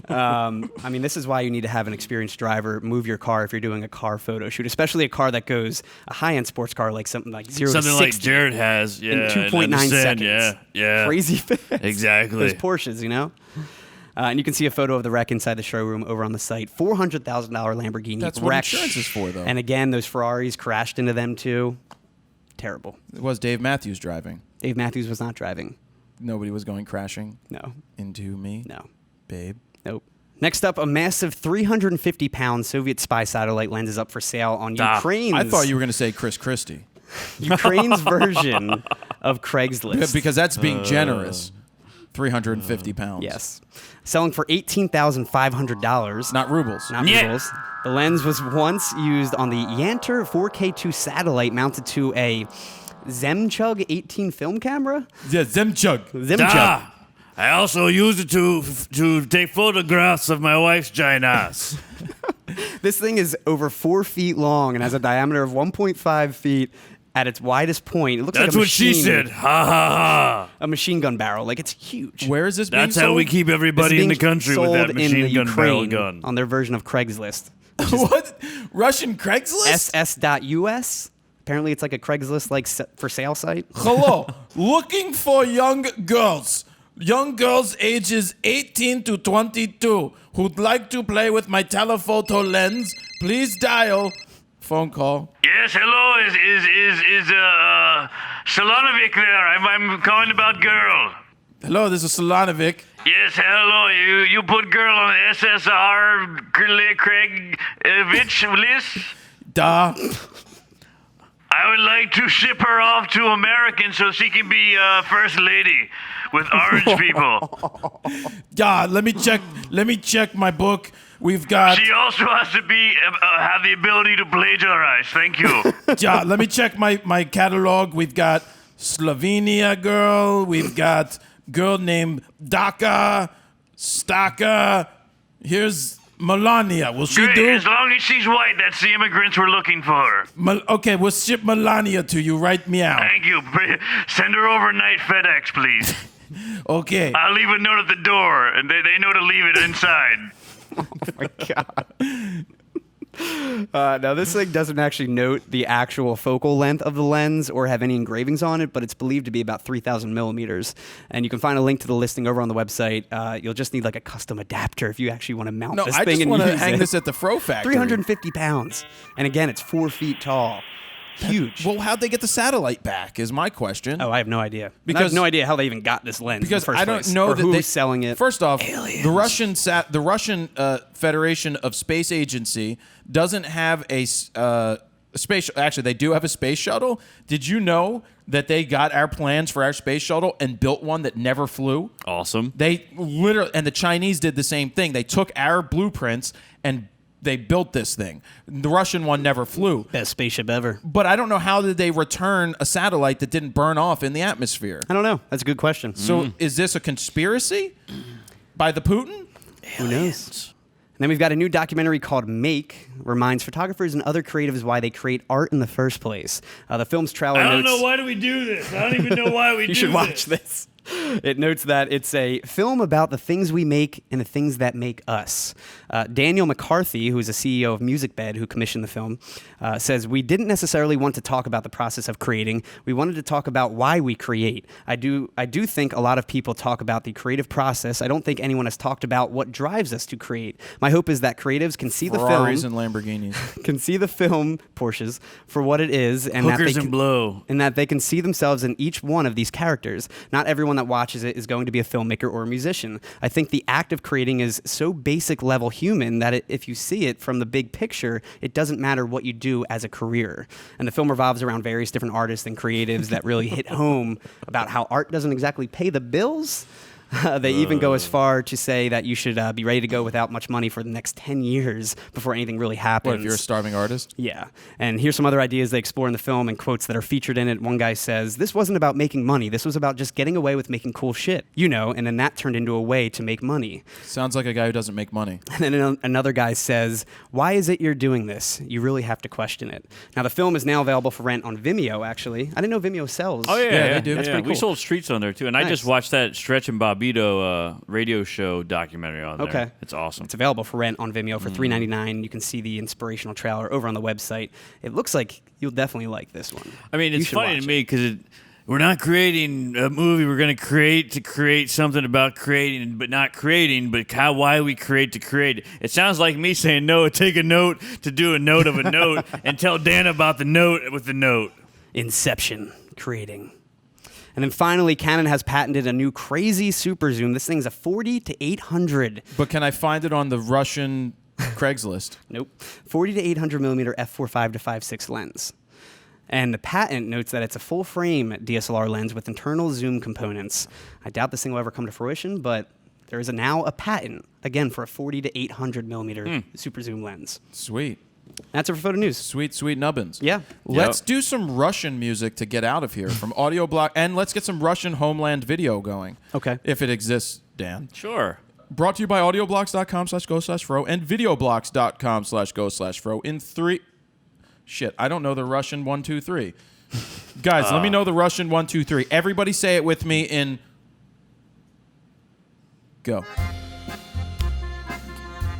I mean, this is why you need to have an experienced driver move your car if you're doing a car photo shoot, especially a car that goes a high-end sports car like something like 0 Something to like 60 Jared has. Yeah. in 2.9 seconds. Yeah. Crazy fast. Exactly. Those Porsches, And you can see a photo of the wreck inside the showroom over on the site. $400,000 Lamborghini That's what wrecked. insurance is for, though. And again, those Ferraris crashed into them too. Terrible. It was Dave Matthews driving. Dave Matthews was not driving. Nobody was going crashing No. into me. No. Babe. Nope. Next up, a massive 350-pound Soviet spy satellite lens is up for sale on Ukraine's. I thought you were going to say Chris Christie. Ukraine's version of Craigslist. Because that's being generous. 350 pounds. Yes. Selling for $18,500. Not rubles. Not Yeah. rubles. The lens was once used on the Yanter 4K2 satellite mounted to a Zemchug 18 film camera. Yeah, Zemchug. Zemchug. I also used it to take photographs of my wife's ginas. This thing is over 4 feet long and has a diameter of 1.5 feet at its widest point. It looks That's like a what she machine, said. Ha ha ha. a machine gun barrel. Like, it's huge. Where is this being That's sold? how we keep This is everybody in the being country with that sold in the machine gun barrel Ukraine gun. on their version of Craigslist. What? Russian Craigslist? ss.us. Apparently, it's like a Craigslist like for sale site. Hello. Looking for young girls. Young girls ages 18 to 22 who'd like to play with my telephoto lens. Please dial. Phone call. Yes, hello, is Solanovic there? I'm calling about girl. Hello, this is Solanovic. Yes, hello, you put girl on SSR Craigvich list? Da. I would like to ship her off to American so she can be first lady with orange people. Yeah, let me check my book. We've got. She also has to be have the ability to plagiarize. Thank you. Yeah, let me check my catalog. We've got Slovenia girl. We've got girl named Daka, Staka. Here's Melania. Will she Great, do? as long as she's white, that's the immigrants we're looking for. Okay, we'll ship Melania to you right meow. Thank you. Send her overnight FedEx, please. Okay. I'll leave a note at the door, and they know to leave it inside. Now, this thing doesn't actually note the actual focal length of the lens or have any engravings on it, but it's believed to be about 3,000 millimeters. And you can find a link to the listing over on the website. You'll just need like a custom adapter if you actually want to mount No, this I thing just and want to use hang it. this at the Fro factory. 350 pounds. And again, it's 4 feet tall. Huge. Well, how'd they get the satellite back? Is my question. Oh, I have no idea. Because- I have no idea how they even got this lens Because in the first I don't place, know or that who's selling it. First off, the Russian Federation of Space Agency doesn't have a space. Actually, they do have a space shuttle. Did you know that they got our plans for our space shuttle and built one that never flew? Awesome. They literally, and the Chinese did the same thing. They took our blueprints and they built this thing. The Russian one never flew. Best spaceship ever. But I don't know how did they return a satellite that didn't burn off in the atmosphere. I don't know. That's a good question. So is this a conspiracy by the Putin? Who knows? And then we've got a new documentary called Make, reminds photographers and other creatives why they create art in the first place. The film's trailer I don't notes... know why do we do this. I don't even know why we do You this. should watch this. It notes that it's a film about the things we make and the things that make us. Daniel McCarthy, who is a CEO of MusicBed, who commissioned the film, says, "We didn't necessarily want to talk about the process of creating. We wanted to talk about why we create. I do think a lot of people talk about the creative process. I don't think anyone has talked about what drives us to create. My hope is that creatives can see Ferraris the film, and Lamborghinis. can see the film, Porsches, for what it is, and Hookers that they and blow. and that they can see themselves in each one of these characters. Not everyone that watches it is going to be a filmmaker or a musician. I think the act of creating is so basic level human that if you see it from the big picture, it doesn't matter what you do as a career." And the film revolves around various different artists and creatives that really hit home about how art doesn't exactly pay the bills. They even go as far to say that you should be ready to go without much money for the next 10 years before anything really happens. What, if you're a starving artist? Yeah. And here's some other ideas they explore in the film and quotes that are featured in it. One guy says, "This wasn't about making money. This was about just getting away with making cool shit. You know, and then that turned into a way to make money." Sounds like a guy who doesn't make money. And then another guy says, "Why is it you're doing this? You really have to question it." Now, the film is now available for rent on Vimeo, actually. I didn't know Vimeo sells. Oh, yeah, they do. That's Yeah, pretty we cool. sold Streets on there, too. And I just Nice. watched that Stretch and Bobbito radio show documentary on there. Okay. It's awesome. It's available for rent on Vimeo for $3.99. You can see the inspirational trailer over on the website. It looks like you'll definitely like this one. I mean, You it's should funny watch to me because we're not creating a movie. We're going to create something about creating, but not creating. But why we create to create? It sounds like me saying, no, take a note to do a note of a note and tell Dan about the note with the note. Inception, creating. And then finally, Canon has patented a new crazy super zoom. This thing's a 40 to 800. But can I find it on the Russian Craigslist? Nope. 40 to 800 millimeter f4.5 to 5.6 lens. And the patent notes that it's a full-frame DSLR lens with internal zoom components. I doubt this thing will ever come to fruition, but there is now a patent, again, for a 40 to 800 millimeter super zoom lens. Sweet. That's it for photo news. Sweet, sweet nubbins. Yeah. Let's do some Russian music to get out of here from Audio Block, and let's get some Russian homeland video going. Okay. If it exists, Dan. Sure. Brought to you by audioblocks.com/go/fro and videoblocks.com/go/fro in 3... Shit, I don't know the Russian 1, 2, 3. Guys, let me know the Russian 1, 2, 3. Everybody say it with me in... Go.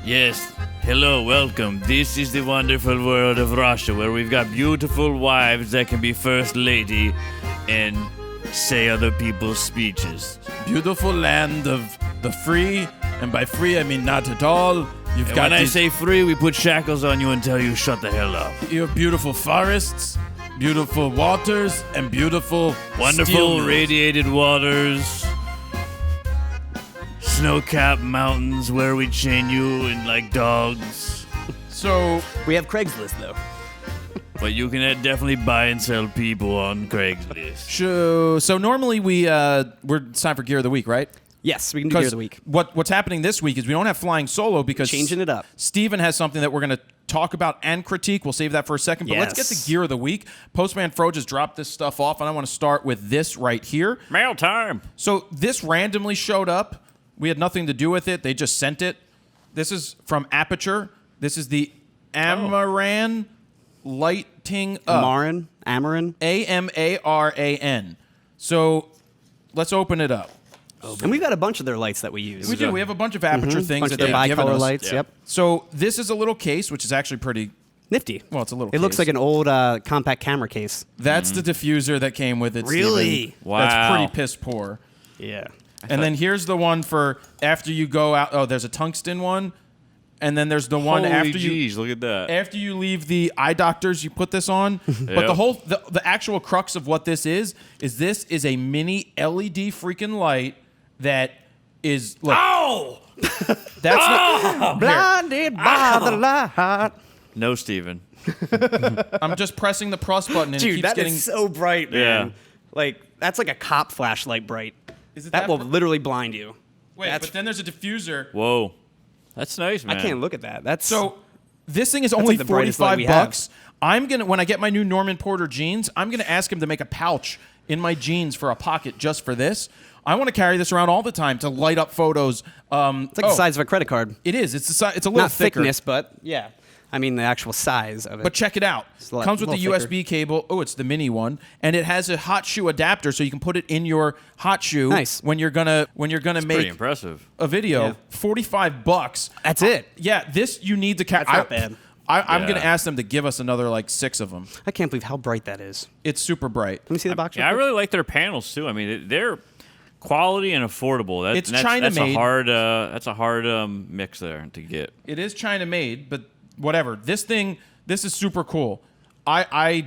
Yes. Hello, welcome. This is the wonderful world of Russia, where we've got beautiful wives that can be first lady and say other people's speeches. Beautiful land of the free, and by free I mean not at all. You've And got when I these- say free, we put shackles on you and tell you shut the hell up. You have beautiful forests, beautiful waters, and beautiful Wonderful steel mills. radiated waters, snow-capped mountains where we chain you in like dogs. So We have Craigslist, though. But you can definitely buy and sell people on Craigslist. so normally we're it's time for Gear of the Week, right? Yes, we can do Gear of the Week. What's happening this week is we don't have Flying Solo because Changing it up. Steven has something that we're going to talk about and critique. We'll save that for a second. But let's get Yes. to Gear of the Week. Postman Fro just dropped this stuff off, and I want to start with this right here. Mail time. So this randomly showed up. We had nothing to do with it. They just sent it. This is from Aperture. This is the Amaran Lighting Up. Amaran. Amaran. So let's open it up. And we've got a bunch of their lights that we use. We do. We have a bunch of Aperture things bunch that of their they've given bicolor us. lights, Yeah. yep. So this is a little case, which is actually pretty... Nifty. Well, it's a little It looks case. like an old compact camera case. That's the diffuser that came with it, Really? Steven. Wow. That's pretty piss poor. Yeah. And then here's the one for after you go out. Oh, there's a tungsten one. And then there's the one Holy after you... jeez, look at that. After you leave the eye doctors, you put this on. But the actual crux of what this is this is a mini LED freaking light that is... Look, Oh! that's not... Blinded by the light. No, Steven. I'm just pressing the plus button and it Dude, keeps that getting... is so bright, man. Yeah. Like, that's like a cop flashlight bright. Is it That that will br- literally blind you. Wait, That's- but then there's a diffuser. Whoa. That's nice, man. I can't look at that. That's So this thing is only like the brightest light 45 we have. bucks. I'm gonna when I get my new Norman Porter jeans, I'm gonna ask him to make a pouch in my jeans for a pocket just for this. I want to carry this around all the time to light up photos. It's like the size of a credit card. It is. It's the size. It's a little Not thicker. thickness, but yeah. I mean the actual size of it. But check it out. a lot- Comes with the little USB cable. Oh, it's the mini one, and it has a hot shoe adapter, so you can put it in your hot shoe. Nice. When you're gonna Pretty make impressive. a video. Yeah. 45 bucks. That's it. Yeah, this you need to carry. That's not bad. I'm Yeah. gonna ask them to give us another like 6 of them. I can't believe how bright that is. It's super bright. Let me see the box. Yeah, I real quick. really like their panels too. I mean, they're quality and affordable. It's that's China-made. That's a hard mix there to get. It is China made, but whatever. This is super cool. I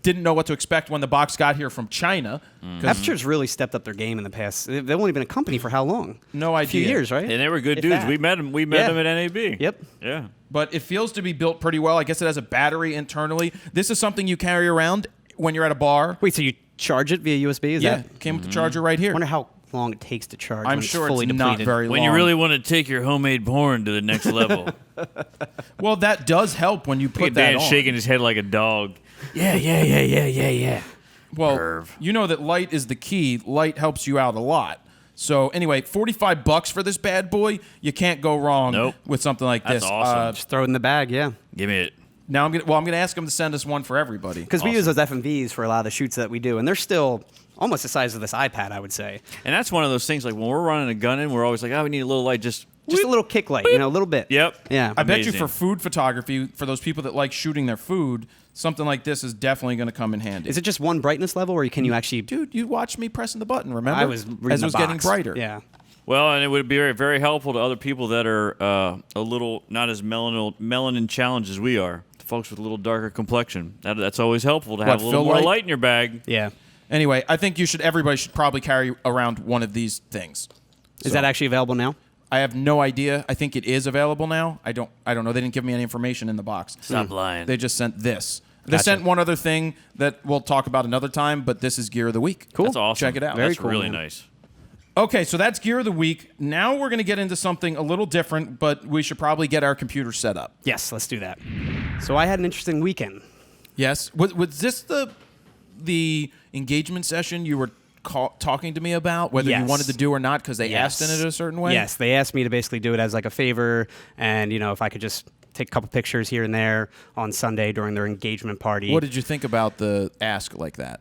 didn't know what to expect when the box got here from China. 'Cause Aperture's really stepped up their game in the past. They've only been a company for how long? No A few idea. years, right? And they were good If dudes. that. We met them. We Yeah. met them at NAB. Yep. Yeah. But it feels to be built pretty well. I guess it has a battery internally. This is something you carry around when you're at a bar. Wait, so you charge it via USB? Is Yeah, that? came with the charger right here. I wonder how long it takes to charge. I'm when sure it's fully it's depleted. not very long. When you really want to take your homemade porn to the next level. Well, that does help when you Look put at that Dan on. shaking his head like a dog. Yeah. Well, Perv. you know that light is the key. Light helps you out a lot. So anyway, 45 bucks for this bad boy. You can't go wrong Nope. with something like That's this. awesome. Just throw it in the bag, yeah. Give me it. Now I'm gonna ask them to send us one for everybody. Because we use those FMVs for a lot of the shoots that we do, and they're still almost the size of this iPad, I would say. And that's one of those things. Like when we're running a gun in, we're always like, "Oh, we need a little light." Just Just a little kick light, you know, a little bit. Yep. Yeah. I bet you Amazing. for food photography, for those people that like shooting their food, something like this is definitely going to come in handy. Is it just one brightness level, or can you actually? Dude, you watched me pressing the button. Remember? I was reading as it was the getting box. brighter. Yeah. Well, and it would be very, very helpful to other people that are a little not as melanin challenged as we are. To folks with a little darker complexion. That's always helpful to have a little more light in your bag. Yeah. Anyway, I think everybody should probably carry around one of these things. Is that actually available now? I have no idea. I think it is available now. I don't know. They didn't give me any information in the box. Stop lying. They just sent this. They Gotcha. sent one other thing that we'll talk about another time, but this is Gear of the Week. Cool. That's awesome. Check it out. Very That's cool, really man. nice. Okay, so that's Gear of the Week. Now we're going to get into something a little different, but we should probably get our computer set up. Yes, let's do that. So I had an interesting weekend. Yes. Was this the engagement session you were talking to me about, whether you Yes. wanted to do or not, because they asked in it a certain way? Yes, they asked me to basically do it as like a favor, and if I could just take a couple pictures here and there on Sunday during their engagement party. What did you think about the ask like that?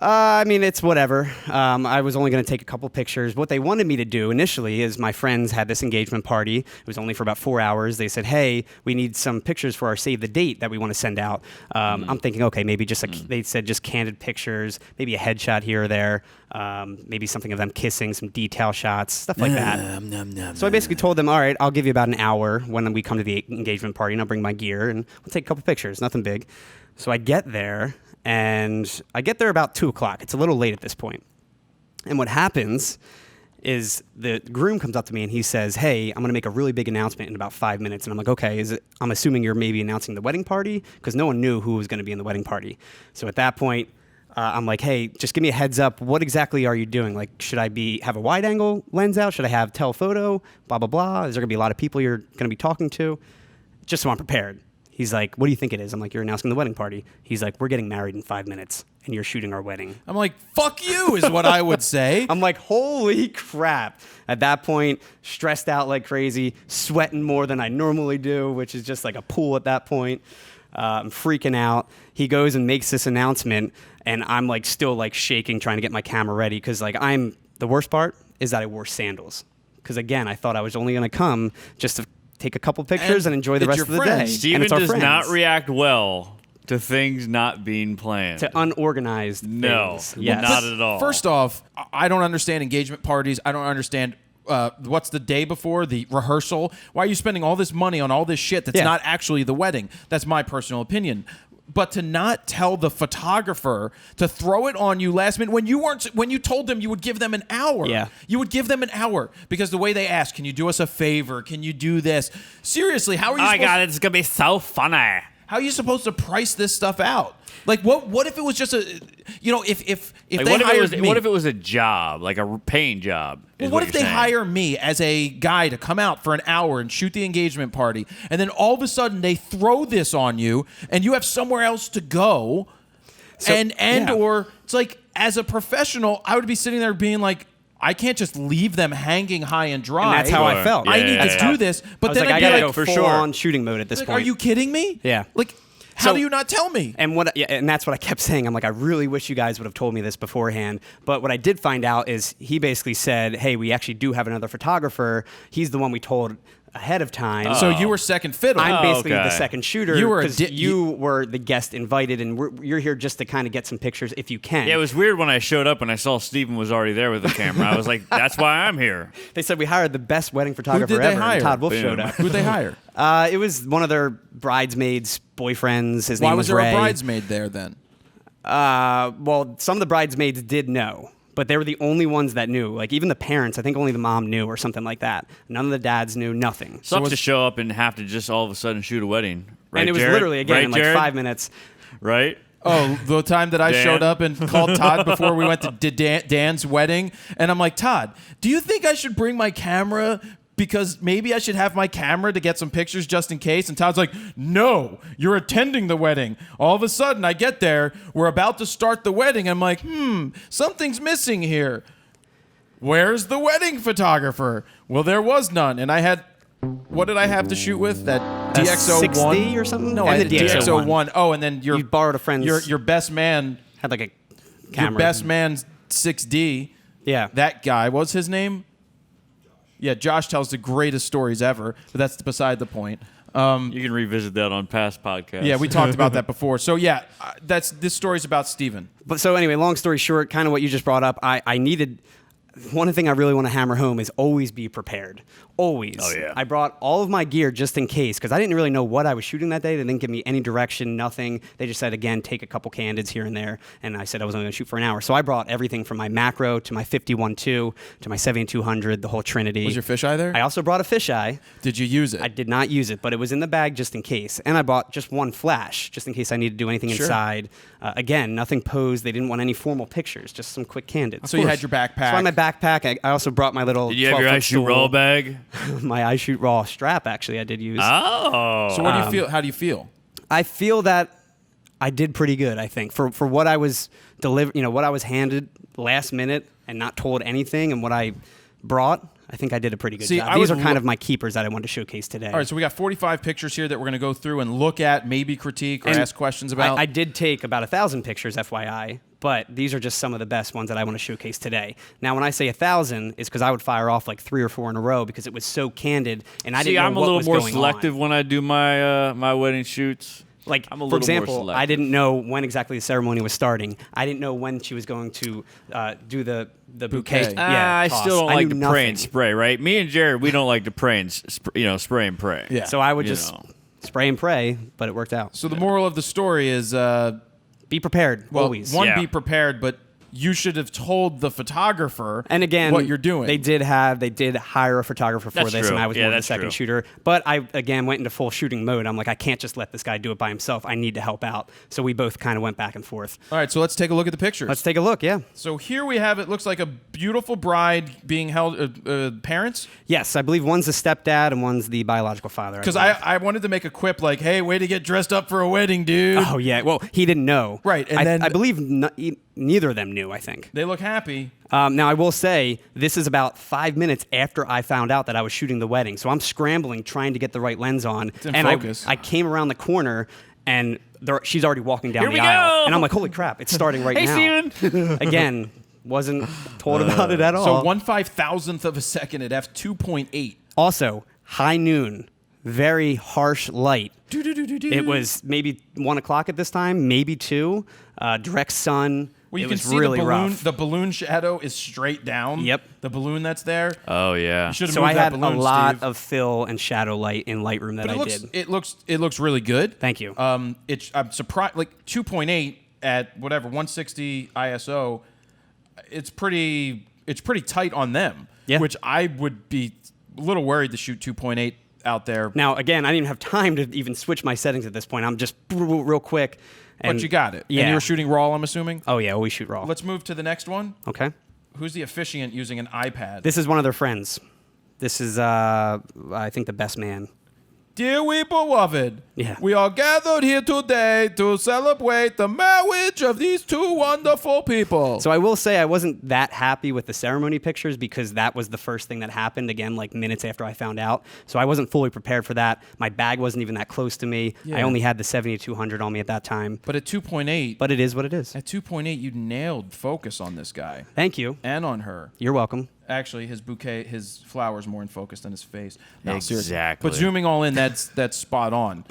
I mean, it's whatever. I was only going to take a couple pictures. What they wanted me to do initially is my friends had this engagement party. It was only for about 4 hours. They said, hey, we need some pictures for our save the date that we want to send out. I'm thinking, okay, maybe just they said just candid pictures, maybe a headshot here or there, maybe something of them kissing, some detail shots, stuff like that. So I basically told them, all right, I'll give you about an hour when we come to the engagement party, and I'll bring my gear, and we'll take a couple pictures, nothing big. So I get there. And I get there about 2 o'clock. It's a little late at this point. And what happens is the groom comes up to me and he says, hey, I'm going to make a really big announcement in about 5 minutes. And I'm like, okay, I'm assuming you're maybe announcing the wedding party, because no one knew who was going to be in the wedding party. So at that point, I'm like, hey, just give me a heads up. What exactly are you doing? Like, should I have a wide angle lens out? Should I have telephoto? Blah, blah, blah. Is there going to be a lot of people you're going to be talking to? Just so I'm prepared. He's like, what do you think it is? I'm like, you're announcing the wedding party. He's like, we're getting married in 5 minutes, and you're shooting our wedding. I'm like, fuck you is what I would say. I'm like, holy crap. At that point, stressed out like crazy, sweating more than I normally do, which is just like a pool at that point. I'm freaking out. He goes and makes this announcement, and I'm like still like shaking, trying to get my camera ready, because like the worst part is that I wore sandals. Because again, I thought I was only going to come just to take a couple pictures and enjoy the rest of the day. Steven and it's our does friends. not react well to things not being planned. To unorganized No, things. Yes. not at all. First off, I don't understand engagement parties. I don't understand what's the day before, the rehearsal. Why are you spending all this money on all this shit that's not actually the wedding? That's my personal opinion. But to not tell the photographer to throw it on you last minute when you told them you would give them an hour. Yeah. You would give them an hour because the way they ask, can you do us a favor? Can you do this? Seriously, how are you Oh my God, it's going to be so funny. How are you supposed to price this stuff out? Like, what if it was just a, if Like, they hired me. What if it was a job, like a paying job? Well, what if they hire me as a guy to come out for an hour and shoot the engagement party, and then all of a sudden they throw this on you, and you have somewhere else to go, or it's like, as a professional, I would be sitting there being like, I can't just leave them hanging high and dry. And that's how I felt. I need to do this, but I was then like, I'd I be gotta like, go for full sure. on shooting mode at this like, point. are you kidding me? Yeah. Like, how So- do you not tell me? And and that's what I kept saying. I'm like, I really wish you guys would have told me this beforehand. But what I did find out is he basically said, hey, we actually do have another photographer. He's the one we told ahead of time. So you were second fiddle. I'm basically okay. the second shooter. You were a because you were the guest invited, and you're here just to kind of get some pictures if you can. Yeah, it was weird when I showed up and I saw Steven was already there with the camera. I was like, that's why I'm here. They said we hired the best wedding photographer did they ever. hire? And Todd Wolf Boom. showed up. Who'd they hire? It was one of their bridesmaids' boyfriends. His Why name was there Ray. a bridesmaid there then? Well, some of the bridesmaids did know, but they were the only ones that knew. Like, even the parents, I think only the mom knew or something like that. None of the dads knew, nothing. Sucks to show up and have to just all of a sudden shoot a wedding. Right, And it was Jared? literally, again, Right, in like Jared? 5 minutes. Right? Oh, the time that I Dan? showed up and called Todd before we went to Dan's wedding, and I'm like, Todd, do you think I should bring my camera because maybe I should have my camera to get some pictures just in case? And Todd's like, no, you're attending the wedding. All of a sudden, I get there, we're about to start the wedding. I'm like, something's missing here. Where's the wedding photographer? Well, there was none, and I had. What did I have to shoot with? That DxO1 6D or something? No, And I had the the DxO1. DxO1. Oh, and then You borrowed a friend's. your best man, Had like a camera. your best man's 6D. Yeah. That guy. What was his name? Yeah, Josh tells the greatest stories ever, but that's beside the point. You can revisit that on past podcasts. Yeah, we talked about that before. So yeah, this story's about Steven. But so anyway, long story short, kind of what you just brought up, I needed. One thing I really want to hammer home is always be prepared. Always. Oh, yeah. I brought all of my gear just in case because I didn't really know what I was shooting that day. They didn't give me any direction, nothing. They just said, again, take a couple candids here and there. And I said I was only going to shoot for an hour. So I brought everything from my macro to my 51.2 to my 7200, the whole trinity. Was your fisheye there? I also brought a fisheye. Did you use it? I did not use it, but it was in the bag just in case. And I bought just one flash just in case I needed to do anything inside. Again, nothing posed. They didn't want any formal pictures, just some quick candids. So you had your backpack. So I had my backpack. I also brought my little. Did you have your iShoot Raw bag? My iShoot Raw strap, actually, I did use. Oh. So what do you feel? How do you feel? I feel that I did pretty good. I think for what I was what I was handed last minute and not told anything, and what I brought. I think I did a pretty good job. These are kind of my keepers that I wanted to showcase today. All right, so we got 45 pictures here that we're going to go through and look at, maybe critique or ask questions about. I did take about 1,000 pictures, FYI, but these are just some of the best ones that I want to showcase today. Now, when I say 1,000, it's because I would fire off like 3 or 4 in a row because it was so candid, and I didn't know I'm a what little was more going selective on. when I do my my wedding shoots. Like, I'm a for little more example, selective. I didn't know when exactly the ceremony was starting. I didn't know when she was going to do the bouquet. I toss. still don't I like knew to pray nothing. and spray, right? Me and Jared, we don't like to pray and spray and pray. Yeah. So I would You just know. spray and pray, but it worked out. So the moral of the story is, Be prepared, always. one, Yeah. be prepared, but you should have told the photographer And again, what you're doing. They did hire a photographer for That's this, true. and I was Yeah, more the that's second true. shooter. But I, again, went into full shooting mode. I'm like, I can't just let this guy do it by himself. I need to help out. So we both kind of went back and forth. All right, so let's take a look at the pictures. Let's take a look, yeah. So here we have, it looks like a beautiful bride being held, parents? Yes, I believe one's the stepdad and one's the biological father. Because believe. I wanted to make a quip like, hey, way to get dressed up for a wedding, dude. Oh, yeah. Well, he didn't know. Right, and I, then- I believe neither of them knew, I think. They look happy. Now, I will say, this is about 5 minutes after I found out that I was shooting the wedding. So I'm scrambling, trying to get the right lens on. in and focus. I came around the corner, and she's already walking down Here the we aisle. go! And I'm like, holy crap, it's starting right Hey, now. Steven! Again, wasn't told about it at all. So 1/5000th of a second at f2.8. Also, high noon, very harsh light. It was maybe 1 o'clock at this time, maybe 2. Direct sun. Well, you it can was see really the balloon. rough. The balloon shadow is straight down. Yep. The balloon that's there. Oh yeah. You should have So moved I that had balloon, a lot Steve. of fill and shadow light in Lightroom that But I did. it looks really good. Thank you. I'm surprised. Like 2.8 at whatever 160 ISO. It's pretty tight on them. Yeah. Which I would be a little worried to shoot 2.8 out there. Now, again, I didn't even have time to even switch my settings at this point. I'm just real quick. And But you got it. Yeah. And you were shooting RAW, I'm assuming. Oh, yeah, we shoot raw. Let's move to the next one. Okay. Who's the officiant using an iPad? This is one of their friends. This is, I think, the best man. Dear we beloved, Yeah. we are gathered here today to celebrate the marriage of these two wonderful people. So I will say I wasn't that happy with the ceremony pictures because that was the first thing that happened, again, like minutes after I found out. So I wasn't fully prepared for that. My bag wasn't even that close to me. Yeah. I only had the 7200 on me at that time. But at 2.8, But it is what it is. at 2.8, you nailed focus on this guy Thank you. and on her. You're welcome. Actually, his bouquet, his flowers more in focus than his face. No, seriously. Exactly. But zooming all in, that's spot on.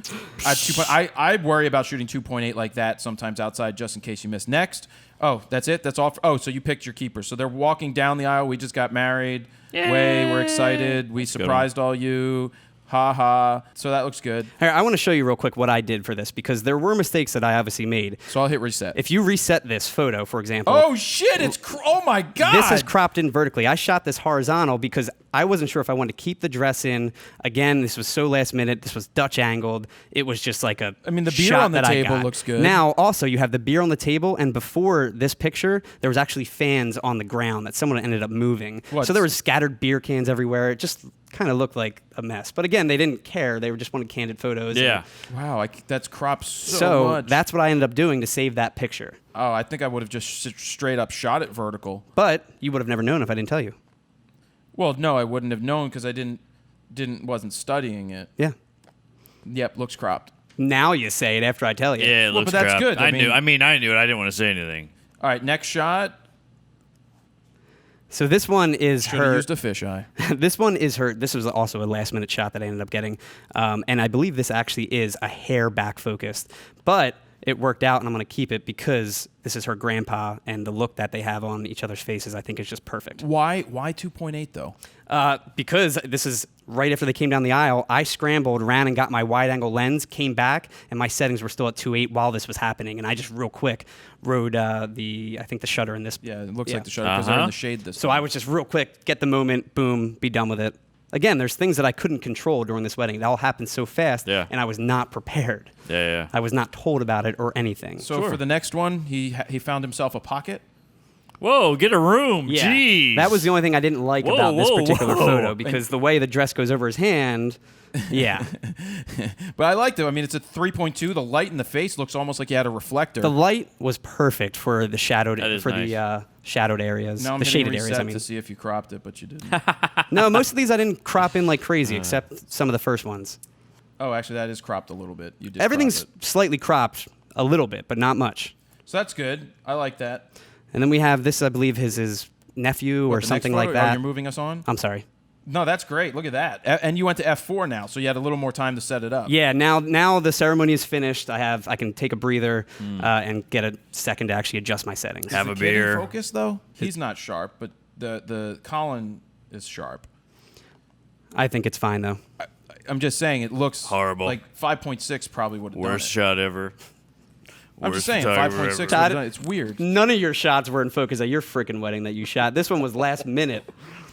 I worry about shooting 2.8 like that sometimes outside just in case you miss. Next. Oh, that's it? That's all? Oh, so you picked your keeper. So they're walking down the aisle. We just got married. Way, we're excited. We surprised all you. Ha ha. So that looks good. Here, I want to show you real quick what I did for this because there were mistakes that I obviously made. So I'll hit reset. If you reset this photo, for example, Oh shit! Oh my god! this is cropped in vertically. I shot this horizontal because I wasn't sure if I wanted to keep the dress in. Again, this was so last minute. This was Dutch angled. It was just like a I mean, the beer shot on the that I table got. looks good. Now, also, you have the beer on the table, and before this picture, there was actually fans on the ground that someone ended up moving. What? So there was scattered beer cans everywhere. It just kind of looked like a mess. But again, they didn't care. They just wanted candid photos. Yeah. Wow, that's cropped so So much. that's what I ended up doing to save that picture. Oh, I think I would have just straight up shot it vertical. But you would have never known if I didn't tell you. Well, no, I wouldn't have known because I wasn't studying it. Yeah. Yep, looks cropped. Now you say it after I tell you. Yeah, it Well, looks but that's crap. good. I I knew it. I didn't want to say anything. All right, next shot. So this one is Should have her. used a fisheye. This one is her. This was also a last-minute shot that I ended up getting, and I believe this actually is a hair back focused, but it worked out, and I'm going to keep it because this is her grandpa, and the look that they have on each other's faces, I think, is just perfect. Why 2.8 though? Because this is right after they came down the aisle. I scrambled, ran and got my wide-angle lens, came back, and my settings were still at 2.8 while this was happening, and I just real quick rode I think the shutter in this. Yeah, it looks like the shutter because they're in the shade this So time. I was just real quick, get the moment, boom, be done with it. Again, there's things that I couldn't control during this wedding. It all happened so fast, and I was not prepared. Yeah. I was not told about it or anything. So for the next one, he found himself a pocket. Whoa, get a room. Yeah. Jeez. That was the only thing I didn't like about this particular whoa. photo because the way the dress goes over his hand, yeah. But I liked it. I mean, it's a 3.2. The light in the face looks almost like you had a reflector. The light was perfect for the shadowed nice. Shadowed areas, now I'm the hitting shaded areas. I reset mean, to see if you cropped it, but you didn't. no, most of these I didn't crop in like crazy, except some of the first ones. Oh, actually, that is cropped a little bit. You did. Everything's crop it. slightly cropped a little bit, but not much. So that's good. I like that. And then we have this, I believe, his nephew or What, the next something photo? like Oh, that. you're moving us on? I'm sorry. No, that's great. Look at that. And you went to F4 now, so you had a little more time to set it up. Yeah, now the ceremony is finished. I can take a breather and get a second to actually adjust my settings. Have Is a the kid in beer. focus though? He's not sharp, but the Colin is sharp. I think it's fine though. I'm just saying it looks Horrible. Like 5.6 probably would have done Worst it. shot ever. I'm just Worst saying photographer 5.6 ever. would have Todd- done it. It's weird. None of your shots were in focus at your freaking wedding that you shot. This one was last minute.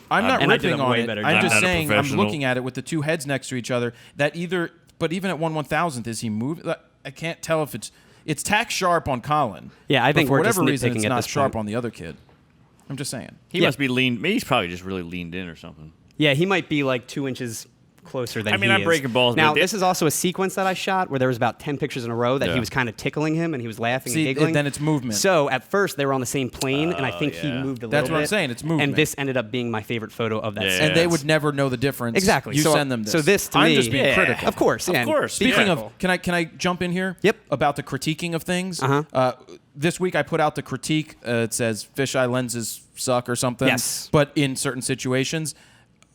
I'm not and I did ripping a on way it. better I'm job. just I'm not a saying I'm professional. looking at it with the two heads next to each other. But even at 1/1000th, is he moving? I can't tell if it's tack sharp on Colin. Yeah, I but think for we're whatever just reason nitpicking it's at not this sharp point. on the other kid. I'm just saying. He must be leaned. Maybe he's probably just really leaned in or something. Yeah, he might be like 2 inches closer than I mean, he I'm is. breaking balls, but Now, they- this is also a sequence that I shot where there was about 10 pictures in a row that he Yeah. was kind of tickling him and he was laughing See, and giggling. then it's movement. So at first they were on the same plane, and I think he yeah. moved a That's little what I'm bit. saying, it's movement. And this ended up being my favorite photo of that. Yeah. set. And they would never know the difference. Exactly. You so, send them this. So this to I'm me, just being critical. Of course, yeah. Of course. Be Speaking critical. of, can I jump in here? Yep. About the critiquing of things. Uh-huh. This week I put out the critique. It says fisheye lenses suck or something. Yes. But in certain situations,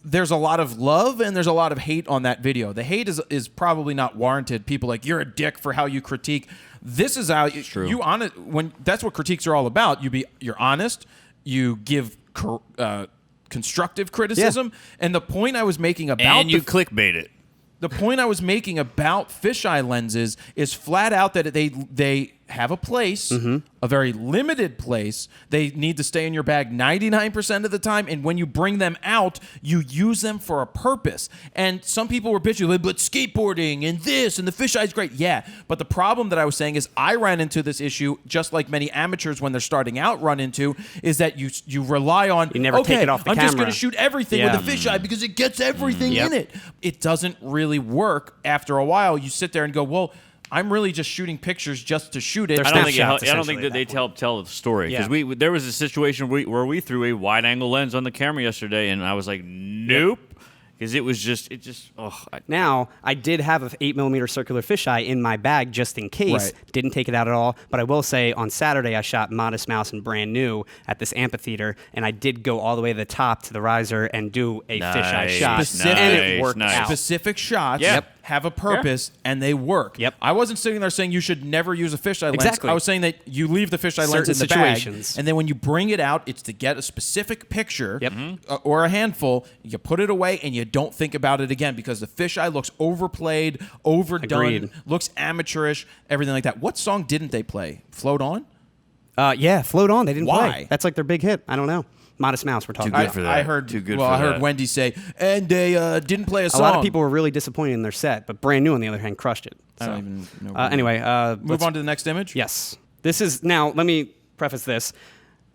there's a lot of love and there's a lot of hate on that video. The hate is probably not warranted. People like, you're a dick for how you critique. This is how you honest when that's what critiques are all about. You're honest. You give constructive criticism. And the point I was making about And you clickbait it. the point I was making about fisheye lenses is flat out that they have a place, a very limited place. They need to stay in your bag 99% of the time, and when you bring them out, you use them for a purpose. And some people were bitching, like, but skateboarding and this and the fisheye's great. Yeah, but the problem that I was saying is I ran into this issue just like many amateurs when they're starting out run into, is that you rely on, You never take it off the I'm just camera. going to shoot everything Yeah. with a fisheye because it gets everything Yep. in it. It doesn't really work. After a while, you sit there and go, well, I'm really just shooting pictures just to shoot it. They're I don't think snapshots, I don't think essentially, that at they that tell the story because Yeah. there was a situation where we threw a wide angle lens on the camera yesterday, and I was like, nope, because it just Now, I did have an 8mm circular fisheye in my bag just in case. Right. Didn't take it out at all. But I will say on Saturday, I shot Modest Mouse and Brand New at this amphitheater, and I did go all the way to the top to the riser and do a fisheye Nice, shot. Specific- and it worked nice. out. Specific shots Yep. have a purpose and they work. Yep. I wasn't sitting there saying you should never use a fisheye lens. Exactly. I was saying that you leave the fisheye lens Certain in the situations. bag, and then when you bring it out, it's to get a specific picture Yep. or a handful. You put it away and you don't think about it again because the fisheye looks overplayed, overdone, Agreed. looks amateurish, everything like that. What song didn't they play? Float On? Yeah, Float On. They didn't Why? play. That's like their big hit. I don't know. Modest Mouse, we're talking Too good about. for that. I heard. Too good well, for I heard that. Wendy say, and they didn't play a A song. lot of people were really disappointed in their set, but Brand New, on the other hand, crushed it. I So, don't even know. anyway, Move let's- on to the next image. Yes. This is now. Let me preface this.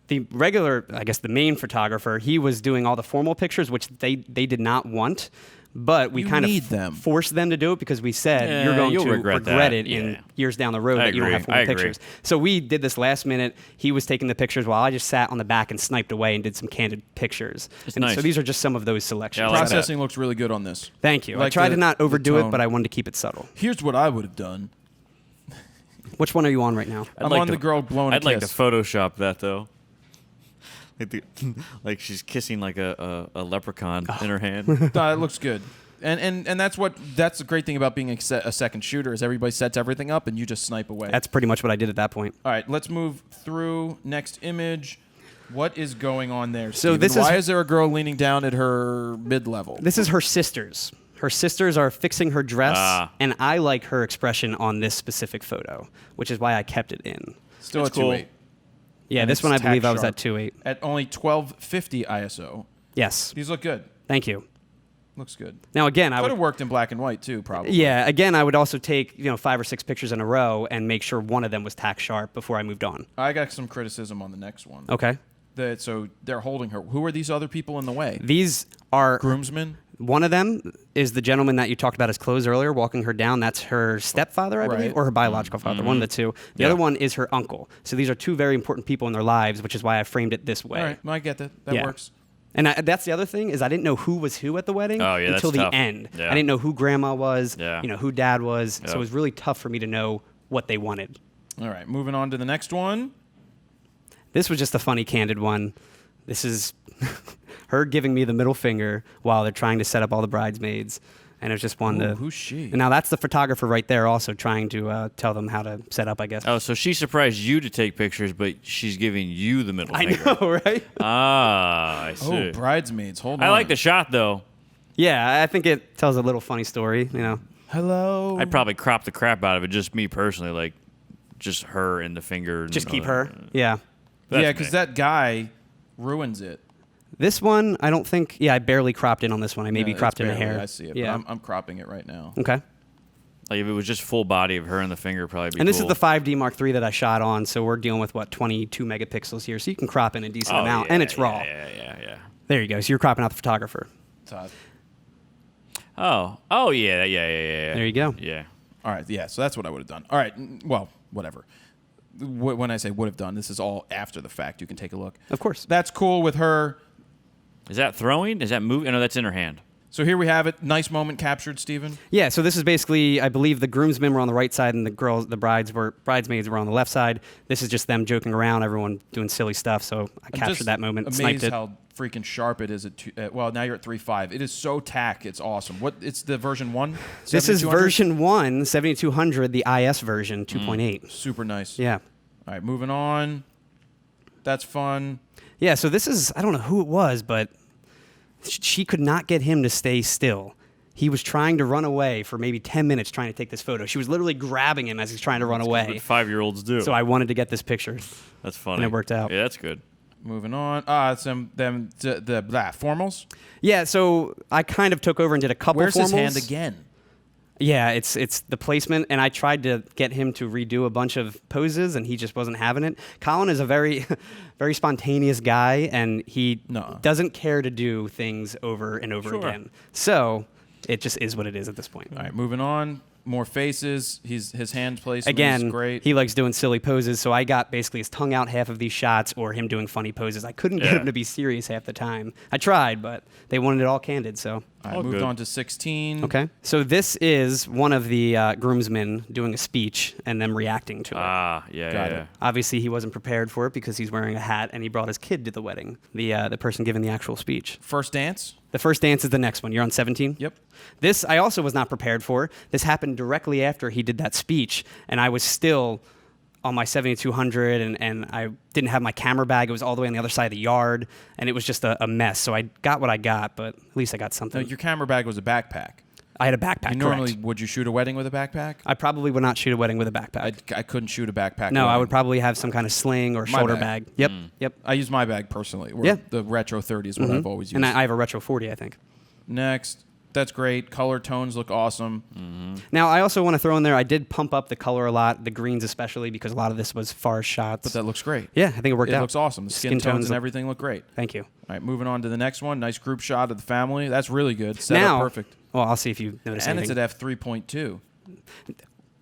The regular, I guess, the main photographer, he was doing all the formal pictures, which they did not want, but we You kind need of them. forced them to do it because we said Yeah, you're going you'll to regret regret that. it in Yeah. years down the road I that you don't agree. have formal I agree. pictures. So we did this last minute. He was taking the pictures while I just sat on the back and sniped away and did some candid pictures. It's And nice. So these are just some of those selections. Yeah, I like that. Processing looks really good on this. Thank you. I Like tried the- to not the overdo it, tone. but I wanted to keep it subtle. Here's what I would have done. Which one are you on right now? I'm on the girl blowing a I'd like to kiss. Photoshop that though. like she's kissing like a leprechaun in her hand. It looks good. And that's the great thing about being a second shooter is everybody sets everything up and you just snipe away. That's pretty much what I did at that point. All right, let's move through. Next image. What is going on there, So Steven? Why is there a girl leaning down at her mid-level? This is her sisters. Her sisters are fixing her dress, and I like her expression on this specific photo, which is why I kept it in. Still That's at cool. 2.8. Yeah, And this it's one I tack believe I was sharp. at 2.8. At only 1250 ISO. Yes. These look good. Thank you. Looks good. Now again, I Could would have worked in black and white too, probably. Yeah, again, I would also take 5 or 6 pictures in a row and make sure one of them was tack sharp before I moved on. I got some criticism on the next one. Okay. So they're holding her. Who are these other people in the way? These are Groomsmen? one of them is the gentleman that you talked about his clothes earlier, walking her down. That's her stepfather, I believe, Right. or her biological father, one of the two. The other one is her uncle. So these are two very important people in their lives, which is why I framed it this way. All right, I get that. That Yeah. works. And that's the other thing is I didn't know who was who at the wedding Oh, yeah, that's until the tough. end. Yeah. I didn't know who grandma was, Yeah. who dad was. Yep. So it was really tough for me to know what they wanted. All right, moving on to the next one. This was just a funny, candid one. This is her giving me the middle finger while they're trying to set up all the bridesmaids. And it was just one Ooh, to... who's she? And now that's the photographer right there also trying to tell them how to set up, I guess. Oh, so she surprised you to take pictures, but she's giving you the middle I finger. know, right? Ah, I see. Oh, bridesmaids. Hold on. I like the shot though. Yeah, I think it tells a little funny story, Hello. I'd probably crop the crap out of it. Just me personally, like just her and the finger. And Just keep all her. that. Yeah. That's Yeah, me. because that guy ruins it. This one, I don't think... Yeah, I barely cropped in on this one. I maybe Yeah, cropped it's in the barely- hair. I see it. Yeah. But I'm cropping it right now. Okay. Like if it was just full body of her and the finger, it'd probably be. And this cool. is the 5D Mark III that I shot on, so we're dealing with, 22 megapixels here. So you can crop in a decent amount, yeah, and it's raw. Yeah. There you go. So you're cropping out the photographer. Todd. Oh yeah. There you go. Yeah. All right, yeah, so that's what I would have done. All right, well, whatever. When I say would have done, this is all after the fact. You can take a look. Of course. That's cool with her. Is that throwing? Is that moving? No, that's in her hand. So here we have it. Nice moment captured, Stephen. Yeah, so this is basically, I believe the groomsmen were on the right side and the bridesmaids were on the left side. This is just them joking around, everyone doing silly stuff. So I I'm captured just that moment, amazed sniped it. how freaking sharp it is well, now you're at 3.5. It is so tack. It's awesome. It's the version 1? This is 7200? version 1, 7200, the IS version, 2.8. Super nice. Yeah. All right, moving on. That's fun. Yeah, so this is, I don't know who it was, but she could not get him to stay still. He was trying to run away for maybe 10 minutes trying to take this photo. She was literally grabbing him as he's trying to run away. What 5-year-olds do. So I wanted to get this picture. That's funny. And it worked out. Yeah, that's good. Moving on. It's the formals. Yeah, so I kind of took over and did a couple Where's formals. his hand again? Yeah, it's the placement, and I tried to get him to redo a bunch of poses, and he just wasn't having it. Colin is a very, very spontaneous guy, and he doesn't care to do things over and over again. So it just is what it is at this point. All right, moving on. More faces. His hand placement Again, is great. he likes doing silly poses, so I got basically his tongue out half of these shots or him doing funny poses. I couldn't get him to be serious half the time. I tried, but they wanted it all candid, so... All right, moved on to 16. Okay. So this is one of the groomsmen doing a speech and them reacting to it. Got it. Obviously, he wasn't prepared for it because he's wearing a hat and he brought his kid to the wedding, the person giving the actual speech. First dance? The first dance is the next one. You're on 17? Yep. This I also was not prepared for. This happened directly after he did that speech, and I was still on my 7200, and I didn't have my camera bag. It was all the way on the other side of the yard, and it was just a mess. So I got what I got, but at least I got something. No, your camera bag was a backpack. I had a backpack, Normally, correct. would you shoot a wedding with a backpack? I probably would not shoot a wedding with a backpack. I couldn't shoot a backpack. No, I wedding. would probably have some kind of sling or My shoulder bag. bag. Yep. I use my bag personally. Yeah. The Retro 30 is what I've always used. And I have a Retro 40, I think. Next. That's great. Color tones look awesome. Now, I also want to throw in there, I did pump up the color a lot, the greens especially, because a lot of this was far shots. But that looks great. Yeah, I think it worked out. It looks awesome. The skin tones and everything look great. Thank you. All right, moving on to the next one. Nice group shot of the family. That's really good. Set Now, up perfect. Well, I'll see if you notice And anything. it's at f3.2.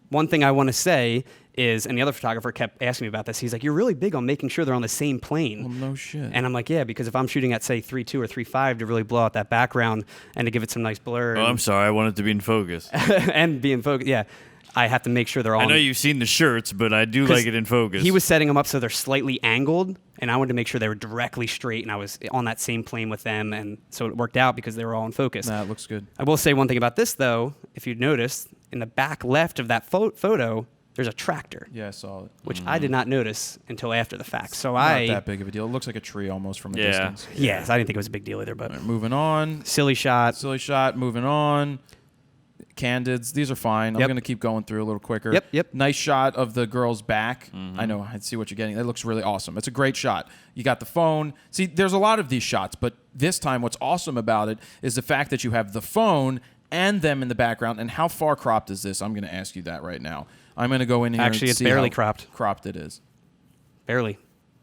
One thing I want to say is, and the other photographer kept asking me about this, he's like, you're really big on making sure they're on the same plane. Well, no shit. And I'm like, yeah, because if I'm shooting at, say, 3.2 or 3.5 to really blow out that background and to give it some nice blur. Oh, I'm sorry. I wanted to be in focus. and be in focus, yeah. I have to make sure they're all. I know you've seen the shirts, but I do like it in focus. He was setting them up so they're slightly angled, and I wanted to make sure they were directly straight, and I was on that same plane with them, and so it worked out because they were all in focus. Nah, it looks good. I will say one thing about this, though. If you'd noticed, in the back left of that photo, there's a tractor. Yeah, I saw it. Which I did not notice until after the fact. So Not that big of a deal. It looks like a tree almost from a distance. Yes, I didn't think it was a big deal either, but All right, moving on. silly shot. Silly shot. Moving on. Candids. These are fine. I'm Yep. going to keep going through a little quicker. Yep. Nice shot of the girl's back. I know. I see what you're getting. That looks really awesome. It's a great shot. You got the phone. See, there's a lot of these shots, but this time what's awesome about it is the fact that you have the phone and them in the background. And how far cropped is this? I'm going to ask you that right now. I'm going to go in here Actually, and it's see barely how cropped. cropped it is. Barely.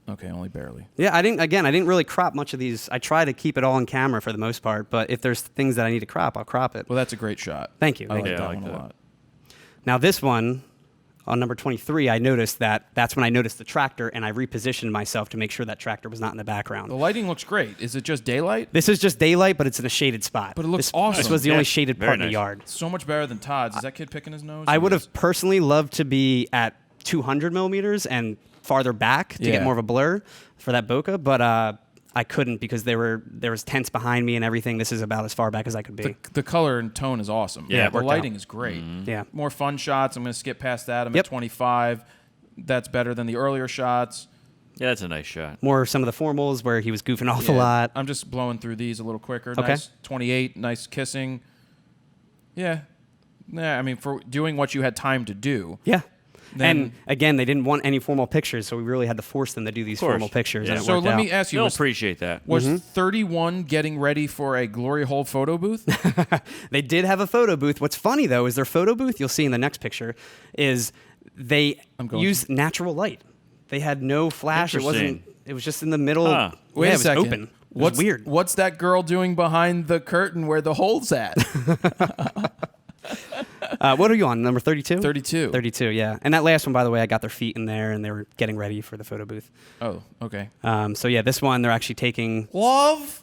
Okay, only barely. Yeah, I didn't really crop much of these. I try to keep it all on camera for the most part, but if there's things that I need to crop, I'll crop it. Well, that's a great shot. Thank you. I like Thank you. that I like one a that. lot. Now this one, on number 23, I noticed that's when I noticed the tractor, and I repositioned myself to make sure that tractor was not in the background. The lighting looks great. Is it just daylight? This is just daylight, but it's in a shaded spot. But it looks This awesome. was the Yeah, only shaded very part in the nice. yard. So much better than Todd's. Is that kid picking his nose? I It would is. have personally loved to be at 200 millimeters and farther back to Yeah. get more of a blur for that bokeh, but I couldn't because there was tents behind me and everything. This is about as far back as I could be. The color and tone is awesome. Yeah, it the worked lighting out. is great. Yeah. More fun shots. I'm going to skip past that. I'm Yep. at 25. That's better than the earlier shots. Yeah, that's a nice shot. More some of the formals where he was goofing off a Yeah, lot. I'm just blowing through these a little quicker. Okay. Nice 28. Nice kissing. Yeah. Yeah. I mean, for doing what you had time to do. Yeah. Then- And again, they didn't want any formal pictures, so we really had to force them to do these course. formal pictures, Yeah. and it So worked let out. me ask you: You'll was, appreciate that. was 31 getting ready for a glory hole photo booth? They did have a photo booth. What's funny though is their photo booth, you'll see in the next picture, is they going used natural light. They had no flash. It wasn't. Interesting. It was just in the middle. Huh. Wait yeah, a it was second. open. It What's was weird. What's that girl doing behind the curtain where the hole's at? What are you on? Number 32? 32. 32, yeah. And that last one, by the way, I got their feet in there, and they were getting ready for the photo booth. Oh, okay. So yeah, this one they're actually taking. Love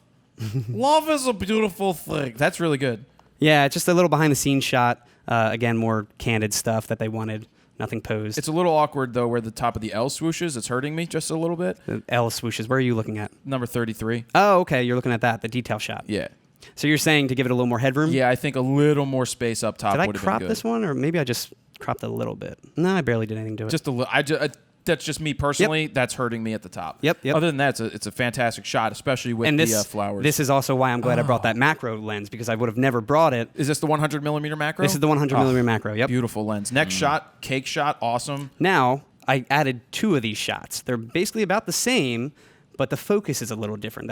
is a beautiful thing. That's really good. Yeah, it's just a little behind the scenes shot. Again, more candid stuff that they wanted. Nothing posed. It's a little awkward though where the top of the L swooshes. It's hurting me just a little bit. The L swooshes. Where are you looking at? Number 33. Oh, okay. You're looking at that, the detail shot. Yeah. So you're saying to give it a little more headroom? Yeah, I think a little more space up top Did I would have been crop good. this one, or maybe I just cropped it a little bit? No, I barely did anything to it. Just a little. That's just me personally. That's hurting me at the top. Yep. Other than that, it's a fantastic shot, especially with and this the flowers. This is also why I'm glad I brought that macro lens, because I would have never brought it. Is this the 100 millimeter macro? This is the 100 millimeter macro. Yep. Beautiful lens. Next shot, cake shot, awesome. Now I added 2 of these shots. They're basically about the same, but the focus is a little different.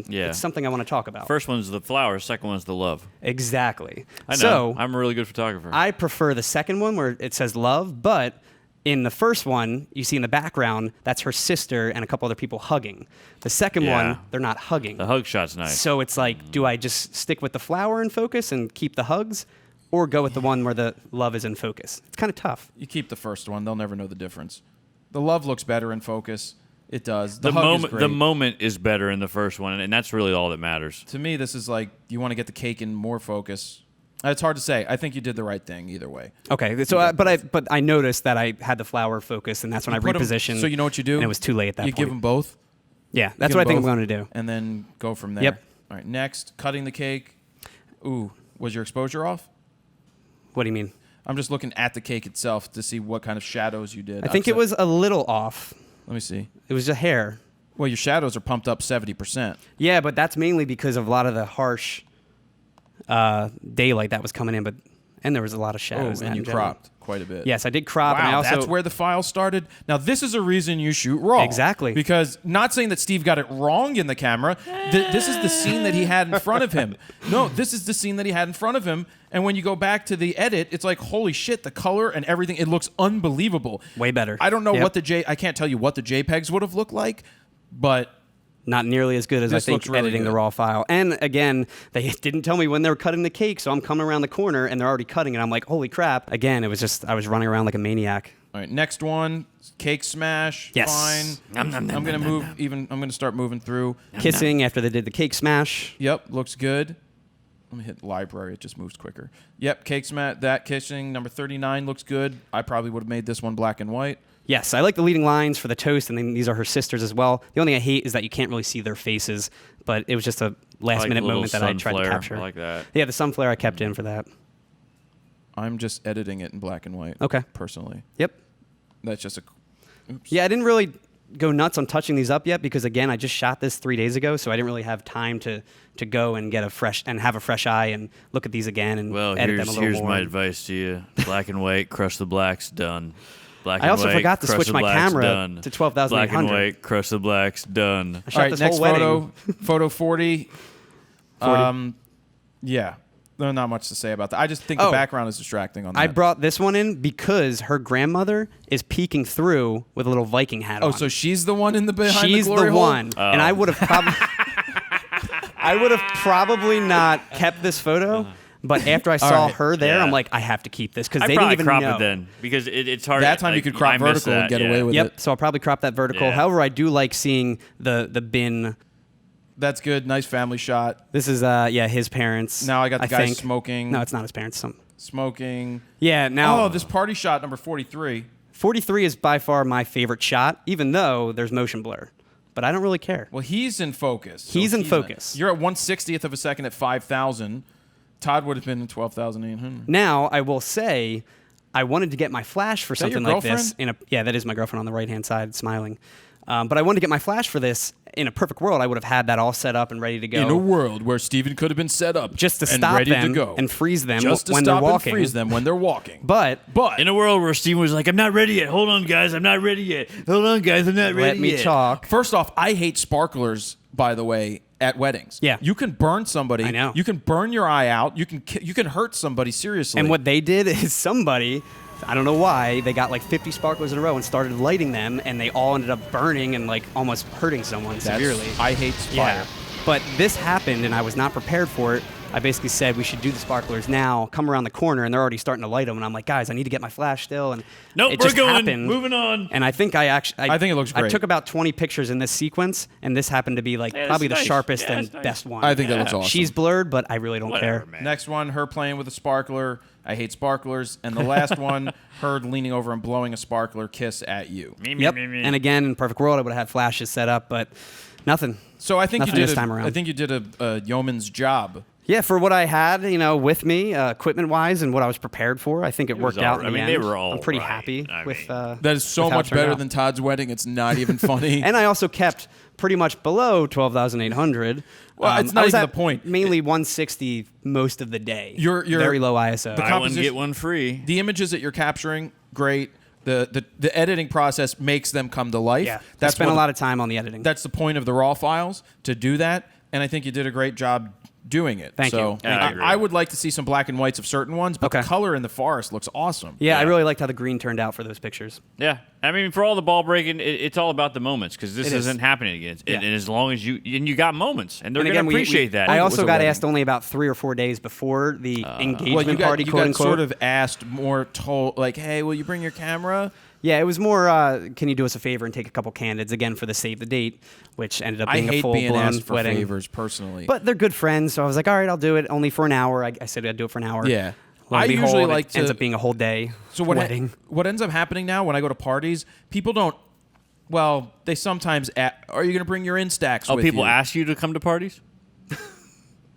Yeah. It's something I want to talk about. First one's the flowers, second one's the love. Exactly. I know. So I'm a really good photographer. I prefer the second one where it says love, but in the first one, you see in the background, that's her sister and a couple other people hugging. The second Yeah. one, they're not hugging. the hug shot's nice. So it's like, do I just stick with the flower in focus and keep the hugs, or go with the one where the love is in focus? It's kind of tough. You keep the first one. They'll never know the difference. The love looks better in focus. It does. the hug is moment great. the moment is better in the first one, and that's really all that matters. To me, this is like you want to get the cake in more focus. It's hard to say. I think you did the right thing either way. Okay, so but I noticed that I had the flower focus, and that's when I Put 'em- repositioned. so you know what you do? And it was too late at that You point. give them both. Yeah, that's Give what I 'em think I'm both, going to do. and then go from there. Yep. All right. Next, cutting the cake. Ooh, was your exposure off? What do you mean? I'm just looking at the cake itself to see what kind of shadows you did. I think it was a little off. Let me see. It was a hair. Well, your shadows are pumped up 70%. Yeah, but that's mainly because of a lot of the harsh daylight that was coming in. And there was a lot of Oh, shadows. in and that you in general. cropped quite a bit. Yes, I did crop. Wow, and I also, that's where the file started. Now, this is a reason you shoot raw. Exactly. Because not saying that Steve got it wrong in the camera. This is the scene that he had in front of him. No, this is the scene that he had in front of him. And when you go back to the edit, it's like, holy shit, the color and everything, it looks unbelievable. Way better. I don't know Yep. what I can't tell you what the JPEGs would have looked like, but not nearly as good as I This think looks really editing the good. raw file. And again, they didn't tell me when they were cutting the cake, so I'm coming around the corner and they're already cutting it. I'm like, holy crap. Again, it was just, I was running around like a maniac. all right, next one, cake smash. Yes. Fine. I'm gonna start moving through. Kissing after they did the cake smash. Yep, looks good. Let me hit library. It just moves quicker. Yep, Cakes Matt, that kissing. Number 39 looks good. I probably would have made this one black and white. Yes, I like the leading lines for the toast, and then these are her sisters as well. The only thing I hate is that you can't really see their faces, but it was just a last-minute moment that I tried to capture. I like that. Yeah, the sun flare I kept in for that. I'm just editing it in black and white. Okay. Personally. Yep. That's just a... Oops. Yeah, I didn't really go nuts on touching these up yet because, again, I just shot this 3 days ago, so I didn't really have time to go and get have a fresh eye and look at these again and edit them a little more. Here's my advice to you. Black and white, crush the blacks, done. Black I and also white, forgot to crush switch the my blacks, camera done. to 12,800. Black and white, crush the blacks, done. I shot All right, this next whole wedding. photo 40. 40. Yeah. There's not much to say about that. I just think the background is distracting on that. I brought this one in because her grandmother is peeking through with a little Viking hat on. Oh, so she's the one in the behind She's the glory hole? one. And I would have probably not kept this photo, but after I saw right. her there, Yeah. I'm like, I have to keep this because I they probably didn't even crop know. it then because it's hard. That time like, you could crop I missed vertical and that, get yeah. away with Yep. it. So I'll probably crop that vertical. Yeah. However, I do like seeing the bin. That's good. Nice family shot. This is his parents. Now I got the guy think. smoking. No, it's not his parents. Smoking. Yeah. Now. Oh, this party shot number 43. 43 is by far my favorite shot, even though there's motion blur. But I don't really care. Well, he's in focus. So He's in focus. You're at 1/60th of a second at 5,000. Todd would have been in 12,800. Now, I will say, I wanted to get my flash for Is that your something like this. girlfriend? Yeah, that is my girlfriend on the right-hand side, smiling. But I wanted to get my flash for this. In a perfect world, I would have had that all set up and ready to go. In a world where Steven could have been set up just to and stop ready them to go. and freeze them just to when stop they're walking. and freeze them when they're walking. But But In a world where Steven was like, I'm not ready yet. Hold on, guys. I'm not ready yet. Hold on, guys. I'm not ready let me yet. talk. first off, I hate sparklers, by the way, at weddings. Yeah. You can burn somebody. I know. You can burn your eye out. You can hurt somebody seriously. And what they did is somebody, I don't know why, they got like 50 sparklers in a row and started lighting them, and they all ended up burning and like almost hurting someone severely. I hate fire. Yeah. But this happened, and I was not prepared for it. I basically said we should do the sparklers now, come around the corner, and they're already starting to light them. And I'm like, guys, I need to get my flash still. And Nope, it we're just going. happened. Moving on. And I think I think it looks I great. took about 20 pictures in this sequence, and this happened to be like Yeah, probably the that's nice. sharpest Yeah, and that's nice. best one. I think that looks awesome. She's blurred, but I really don't Whatever, care. man. Next one, her playing with a sparkler. I hate sparklers. And the last one, her leaning over and blowing a sparkler kiss at you. Me, me, Yep. me, me. And again, in perfect world, I would have had flashes set up, but nothing. So I think Nothing you did. this time around. I think you did a yeoman's job. Yeah, for what I had, with me, equipment-wise, and what I was prepared for, I think it worked was out. all- in I the mean, end. they were all I'm pretty right. happy I with. mean- That is so with how it much turned better out. than Todd's wedding. It's not even funny. And I also kept pretty much below 12,800. Well, it's not I was even at the point. Mainly 160 most of the day. You're- very low ISO. the Buy one, composition- get one free. The images that you're capturing, great. The editing process makes them come to life. yeah, That's spent a what- lot of time on the editing. That's the point of the raw files, to do that. And I think you did a great job doing it. Thank you. So Yeah, I agree. I would like to see some black and whites of certain ones, but the Okay. color in the forest looks awesome. yeah, I Yeah. really liked how the green turned out for those pictures. Yeah, I mean, for all the ball breaking, it's all about the moments because this It is. isn't happening again. Yeah. And as long as you got moments, and they're And going again, to appreciate that. I It was also a got wedding. asked only about 3 or 4 days before the engagement Well, you party, got quote unquote. sort of asked more, told like, "Hey, will you bring your camera?" Yeah, it was more, can you do us a favor and take a couple candids, again, for the save the date, which ended up I being a hate being full-blown asked for wedding. favors personally. But they're good friends, so I was like, all right, I'll do it, only for an hour. I said I'd do it for an hour. Yeah. Lo I and usually behold, like it to- ends up being a whole day so wedding. what ends up happening now when I go to parties, people don't. Well, they sometimes. Are you going to bring your Instax? Oh, with people you? ask you to come to parties?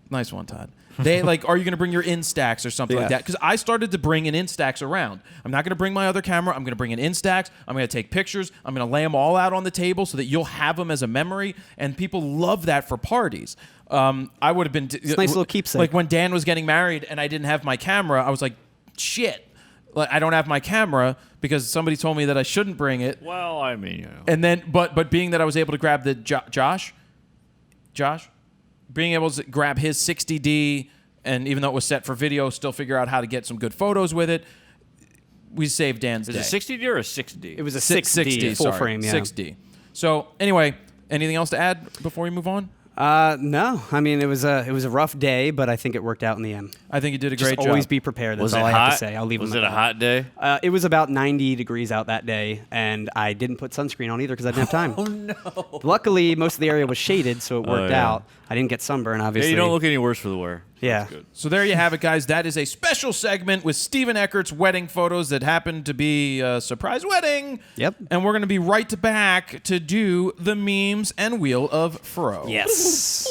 Nice one, Todd. They like, are you going to bring your Instax or something like Yeah. that? Because I started to bring an Instax around. I'm not going to bring my other camera. I'm going to bring an Instax. I'm going to take pictures. I'm going to lay them all out on the table so that you'll have them as a memory. And people love that for parties. I would have been. It's a nice little keepsake. Like when Dan was getting married and I didn't have my camera, I was like, shit. Like I don't have my camera because somebody told me that I shouldn't bring it. Well, I mean, And then, but being that I was able to grab the Josh, being able to grab his 60D, and even though it was set for video, still figure out how to get some good photos with it. We saved Dan's is day. it 60D or a 6D? It was a 60, full sorry, frame, yeah. 6D. So anyway, anything else to add before we move on? No, I mean, it was a rough day, but I think it worked out in the end. I think you did a Just great job. always be prepared. That's was all it I hot? have to say. I'll leave Was them it at a that. hot day? It was about 90 degrees out that day, and I didn't put sunscreen on either because I didn't have time. Oh, no. Luckily, most of the area was shaded, so it worked yeah. out. I didn't get sunburn, Yeah, obviously. you don't look any worse for the wear. Yeah. So there you have it, guys. That is a special segment with Steven Eckert's wedding photos that happened to be a surprise wedding. Yep. And we're going to be right back to do the memes and Wheel of FRO. Yes.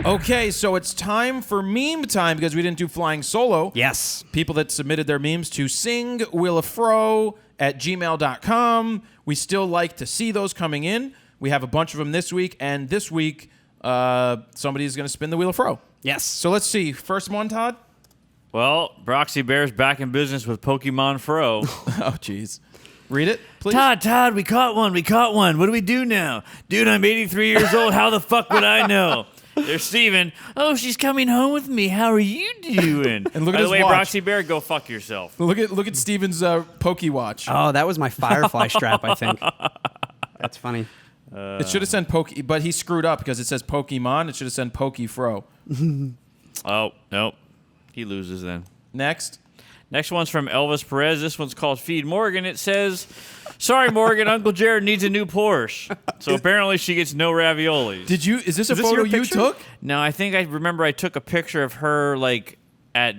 Okay, so it's time for meme time because we didn't do flying solo. Yes. People that submitted their memes to singwheeloffro@gmail.com. We still like to see those coming in. We have a bunch of them this week, and this week somebody is going to spin the Wheel of Fro. Yes. So let's see. First one, Todd? Well, Broxy Bear's back in business with Pokemon Fro. Oh, jeez. Read it, please. Todd, we caught one. What do we do now? Dude, I'm 83 years old. How the fuck would I know? There's Steven. Oh, she's coming home with me. How are you doing? And look at By his the way, watch. Broxy Bear, go fuck yourself. Look at Steven's Poke Watch. Oh, that was my Firefly strap, I think. That's funny. It should have said Poke, but he screwed up because it says Pokemon. It should have said Poke Fro. Oh, nope. He loses then. Next. Next one's from Elvis Perez. This one's called Feed Morgan. It says, sorry, Morgan, Uncle Jared needs a new Porsche. So apparently she gets no raviolis. Is this a this photo your you picture? took? No, I think I remember I took a picture of her, like, at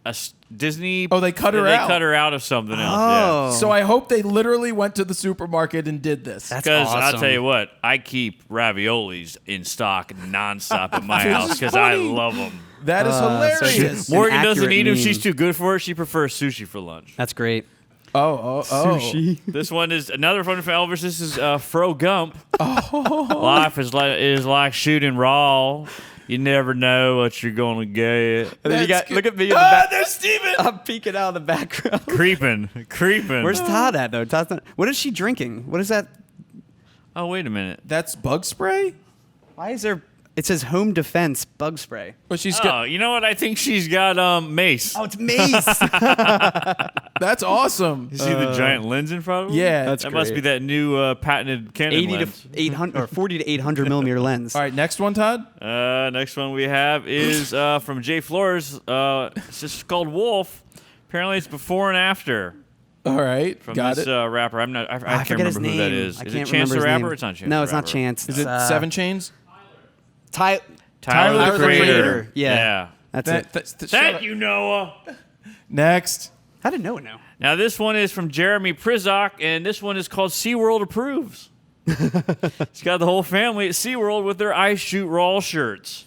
a Disney. Oh, they cut her out. They cut her out of something else. Oh. So I hope they literally went to the supermarket and did this. That's Because awesome. I'll tell you what, I keep raviolis in stock nonstop at my This house is because I funny. love them. That is hilarious. An Morgan doesn't accurate eat them. meme. She's too good for it. She prefers sushi for lunch. That's great. Oh. This one is another one from Elvis. This is Fro Gump. Life is like shooting raw. You never know what you're going to get. And then you That's got, good. look at me in the back. There's Steven. I'm peeking out of the background. Creeping. Where's Todd at, though? Todd's not, what is she drinking? What is that? Oh, wait a minute. That's bug spray? Why is there... It says home defense bug spray. But she's Oh, got, you know what? I think she's got mace. Oh, it's mace. that's awesome. You see the giant lens in front of her? Yeah. That's That must be great. that new patented Canon 80 lens. to 800 or 40 to 800 millimeter lens. All right, next one, Todd. Next one we have is from Jay Flores. It's just called Wolf. Apparently, it's before and after All right, from got this it. Rapper. I can't forget his remember who name. that is. I Is can't it Chance the remember his Rapper? name. It's not Chance. No, the it's not Rapper. Chance. Is it Seven Chains? Tyler the Creator. Yeah. That's it. Shut Thank up. you, Noah. Next. How did Noah know? Now, this one is from Jeremy Prizok, and this one is called SeaWorld Approves. It's got the whole family at SeaWorld with their I Shoot Raw shirts.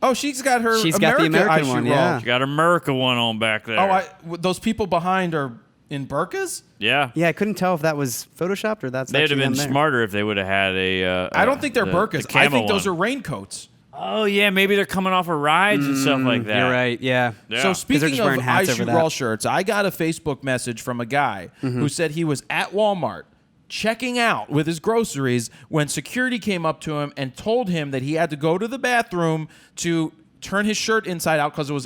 Oh, she's got her. She's got the American I Shoot one, Raw. yeah. She got America one on back there. Those people behind are in burkas? Yeah. Yeah, I couldn't tell if that was photoshopped or that's They'd have actually been them there. smarter if they would have had a. I don't think they're the burkas. camo I think those one. are raincoats. Oh yeah, maybe they're coming off of rides and stuff like that. You're right, yeah. Yeah. So 'Cause they're speaking just of wearing I hats over Shoot that. Raw shirts, I got a Facebook message from a guy who said he was at Walmart checking out with his groceries when security came up to him and told him that he had to go to the bathroom to turn his shirt inside out because it was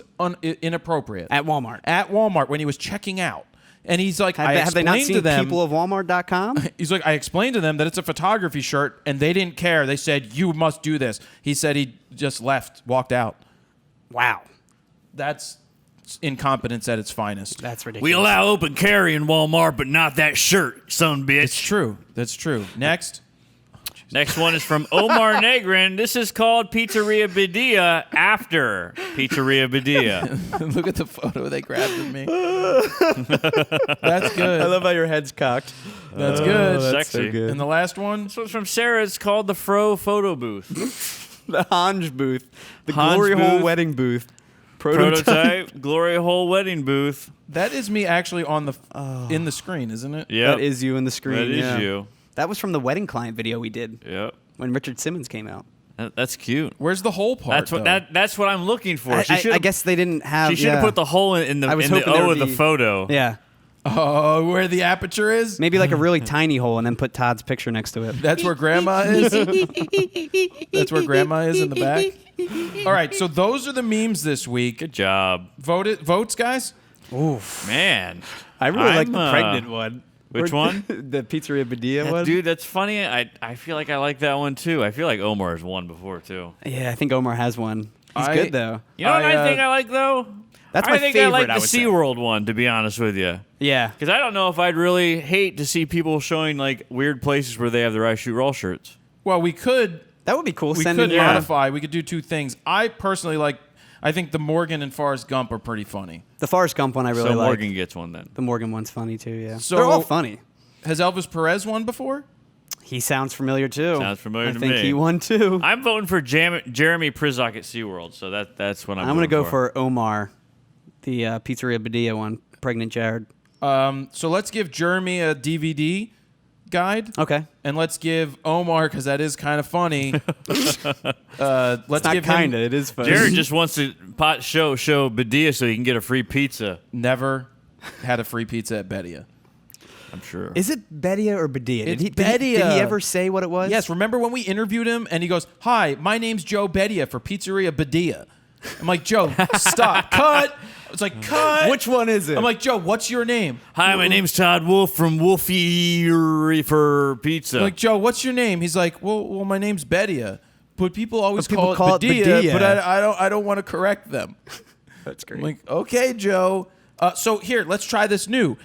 inappropriate. At Walmart. At Walmart when he was checking out. And he's like, I Have they not explained to seen them. peopleofwalmart.com? He's like, I explained to them that it's a photography shirt, and they didn't care. They said, you must do this. He said he just left, walked out. Wow. That's incompetence at its finest. That's ridiculous. We allow open carry in Walmart, but not that shirt, son bitch. It's true. That's true. Next. Next one is from Omar Negrin. This is called Pizzeria Badia after Pizzeria Badia. Look at the photo they grabbed of me. That's good. I love how your head's cocked. That's good. Sexy. good. And the last one? This one's from Sarah. It's called the Fro Photo Booth. The Hanj booth. The Hanj Glory Hole booth. Wedding booth. Prototype Glory Hole Wedding Booth. That is me actually on the in the screen, isn't it? Yep. That is you in the screen. That is yeah. you. That was from the wedding client video we did Yep. when Richard Simmons came out. That's cute. Where's the whole part? That's what though? that's what I'm looking for. I guess they didn't have. she should have yeah. put the hole in the I was in the hoping there O would of the be- photo. Yeah. Oh, where the aperture is? Maybe like a really tiny hole and then put Todd's picture next to it. That's where grandma is? That's where grandma is in the back? All right, so those are the memes this week. Good job, Votes, guys? man. I really like I'm, the pregnant one. Which one? The Pizzeria Badia one. Dude, that's funny. I feel like I like that one too. I feel like Omar's won before too. Yeah, I think Omar has one. He's good though. You know what I, I think I like though? That's I my think favorite, I like I the would say. SeaWorld one, to be honest with you. Yeah. Because I don't know if I'd really hate to see people showing like weird places where they have their I Shoot Raw shirts. Well, we could That would be cool. we Send could in modify. We could do two things. I personally like I think the Morgan and Forrest Gump are pretty funny. The Forrest Gump one I really So like. Morgan gets one then. The Morgan one's funny too, yeah. So- They're all funny. Has Elvis Perez won before? He sounds familiar too. Sounds familiar to I think me. he won too. I'm voting for Jeremy Prizak at SeaWorld, so that's what I'm going to voting go for Omar, the Pizzeria Badilla one, Pregnant Jared. So let's give Jeremy a DVD guide. Okay. And let's give Omar, because that is kind of funny. Let's Not give kinda, him. it is funny. Jared just wants to show Badia so he can get a free pizza. Never had a free pizza at Bedia. I'm sure. Is it Bedia or Badia? It's Did Bedia. he ever say what it was? Yes, remember when we interviewed him and he goes, "Hi, my name's Joe Bedia for Pizzeria Badia." I'm like, "Joe, stop. Cut." It's like, "Cut." Which one is it? I'm like, "Joe, what's your name?" Hi, my name's Todd Wolf from Wolfie for Pizza. I'm like, "Joe, what's your name?" He's like, "Well, my name's Bedia." But people always But people call it Badia, Badia. but I don't want to correct them. That's great. I'm like, "Okay, Joe." So here, let's try this new.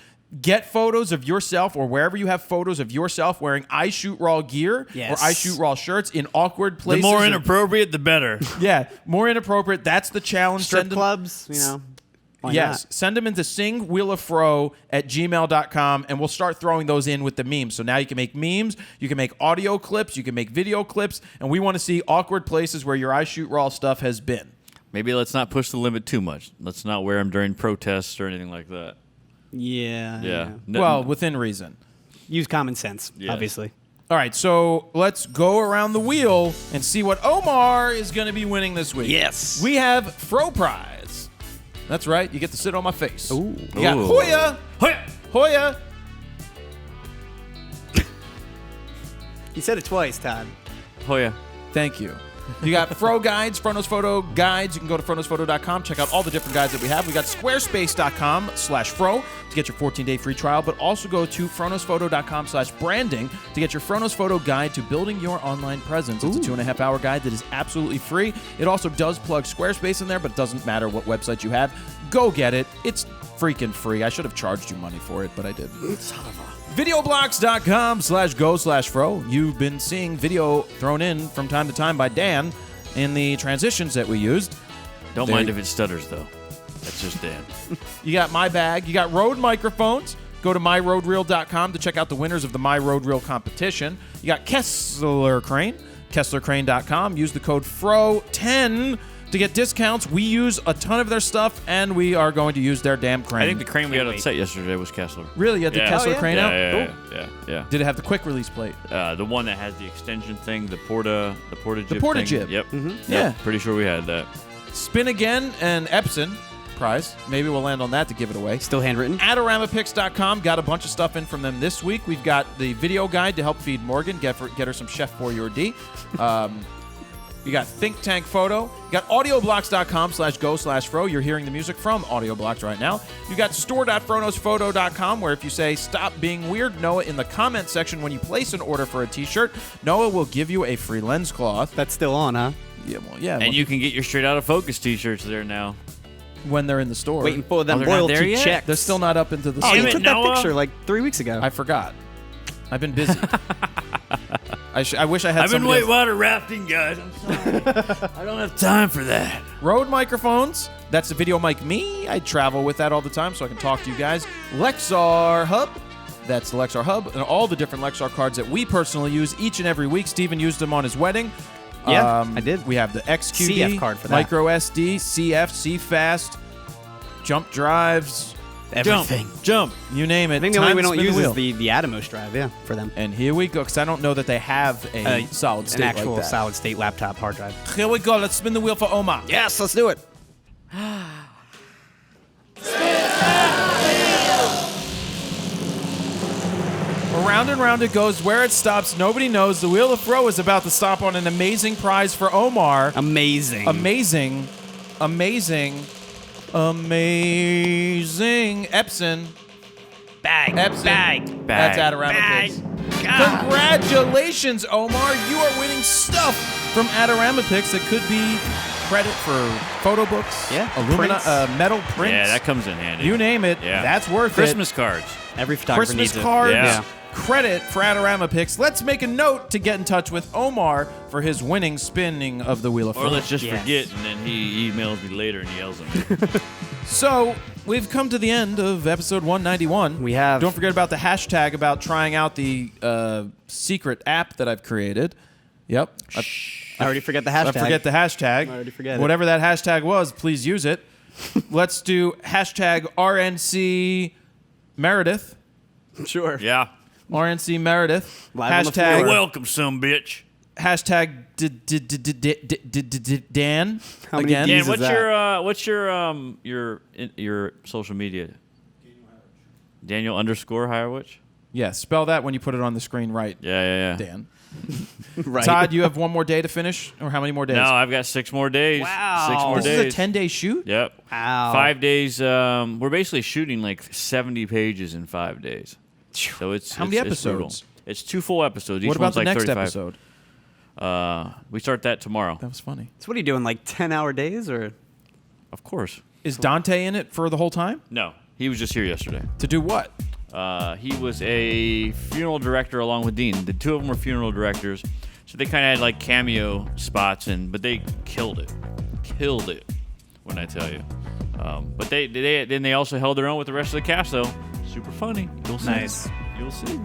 Get photos of yourself or wherever you have photos of yourself wearing I Shoot Raw gear Yes. or I Shoot Raw shirts in awkward the places. more inappropriate, the better. Yeah, more inappropriate. That's the challenge. Strip Send them- clubs, you know. Why yes, not? send them into singwheeloffro@gmail.com and we'll start throwing those in with the memes. So now you can make memes, you can make audio clips, you can make video clips, and we want to see awkward places where your I Shoot Raw stuff has been. Maybe let's not push the limit too much. Let's not wear them during protests or anything like that. Yeah. Yeah. No- Well, within reason. Use common sense, Yes. obviously. All right, so let's go around the wheel and see what Omar is going to be winning this week. Yes. We have Fro Prize. That's right. You get to sit on my face. Ooh. You got Ooh. Hoya. Hoya! Hoya. You said it twice, Todd. Hoya. Thank you. You got Fro guides, FroKnowsPhoto guides. You can go to FroKnowsPhoto.com. Check out all the different guides that we have. We got Squarespace.com/Fro to get your 14-day free trial, but also go to FroKnowsPhoto.com/branding to get your FroKnowsPhoto guide to building your online presence. It's a 2.5-hour guide that is absolutely free. It also does plug Squarespace in there, but it doesn't matter what website you have. Go get it. It's freaking free. I should have charged you money for it, but I didn't. VideoBlocks.com/go/Fro. You've been seeing video thrown in from time to time by Dan in the transitions that we used. Don't There mind you- if it stutters, though. That's just Dan. You got my bag. You got Rode microphones. Go to myroadreel.com to check out the winners of the My Road Reel competition. You got Kessler Crane. KesslerCrane.com. Use the code FRO10 to get discounts. We use a ton of their stuff, and we are going to use their damn crane. I think the crane we had on set yesterday was Kessler. Really? You had the Yeah. Kessler Oh, yeah. crane Yeah, out? yeah, Cool. yeah. Did it have the quick release plate? The one that has the extension thing, the porta jib. The porta thing. jib. Yep. Yeah. Yep. Pretty sure we had that. Spin Again and Epson prize. Maybe we'll land on that to give it away. Still handwritten. Adoramapics.com. Got a bunch of stuff in from them this week. We've got the video guide to help feed Morgan. Get her some Chef for your D. You got Think Tank Photo. You got audioblocks.com/go/fro. You're hearing the music from Audioblocks right now. You got store.froknowsphoto.com, where if you say stop being weird, Noah, in the comment section when you place an order for a t-shirt, Noah will give you a free lens cloth. That's still on, huh? Yeah, well, yeah. And you can get your Straight Outta Focus t-shirts there now. when they're in the store. Waiting for them they're not there royalty yet? checks. They're still not up into the Oh, store. you Damn it, took that Noah. picture like 3 weeks ago. I forgot. I've been busy. I wish I had I've been somebody else. whitewater rafting, guys. I'm sorry. I don't have time for that. Rode microphones. That's the Video Mic Me. I travel with that all the time so I can talk to you guys. Lexar Hub. That's the Lexar Hub and all the different Lexar cards that we personally use each and every week. Steven used them on his wedding. Yeah, I did. We have the XQD, CF card for that. Micro SD, CF, CFast, jump drives, Everything. jump, you name it. I think the only Time we to don't spin use wheel. is the Atomos drive, yeah, for them. And here we go, because I don't know that they have a solid state An actual like that. solid state laptop hard drive. Here we go. Let's spin the wheel for Omar. Yes, let's do it. Round and round it goes. Where it stops, nobody knows. The Wheel of FRO is about to stop on an amazing prize for Omar. Amazing. Amazing. Epson. Bag. Epson. Bag. That's Bag. Adorama Picks. Congratulations, Omar. You are winning stuff from Adorama Picks that could be credit for photo books, Yeah, alumina, prints. metal prints. Yeah, that comes in handy. You name it. Yeah. That's worth Christmas cards. Every photographer Christmas needs cards. Yeah. credit for Adorama picks, let's make a note to get in touch with Omar for his winning spinning of the Wheel of Or FRO. let's just Yes. forget, and then he emails me later and yells at me. So, we've come to the end of episode 191. We have. Don't forget about the hashtag about trying out the secret app that I've created. Yep. I already forget the hashtag. I forget the hashtag. I already forget it. Whatever that hashtag was, please use it. Let's do hashtag RNC Meridith. Sure. Yeah. RNC Meridith. Live on the Hashtag floor. Welcome, some bitch. hashtag Dan. How many again. Ds? Dan, is what's your social media? Daniel _ Hirewich? Yeah, spell that when you put it on the screen right, Yeah. Dan. Right. Todd, you have one more day to finish? Or how many more days? No, I've got 6 more days. Wow. 6 more This days. is a 10-day shoot? Yep. Wow. 5 days. We're basically shooting like 70 pages in 5 days. So it's How many it's brutal. episodes? It's 2 full episodes. Each What about one's the like next 35. episode? We start that tomorrow. That was funny. So what are you doing? Like 10-hour days or? Of course. Is Dante in it for the whole time? No, he was just here yesterday. To do what? He was a funeral director along with Dean. The two of them were funeral directors, so they kind of had like cameo spots, but they killed it. Killed it, when I tell you. But they also held their own with the rest of the cast, though. Super funny. You'll see. Nice. You'll see.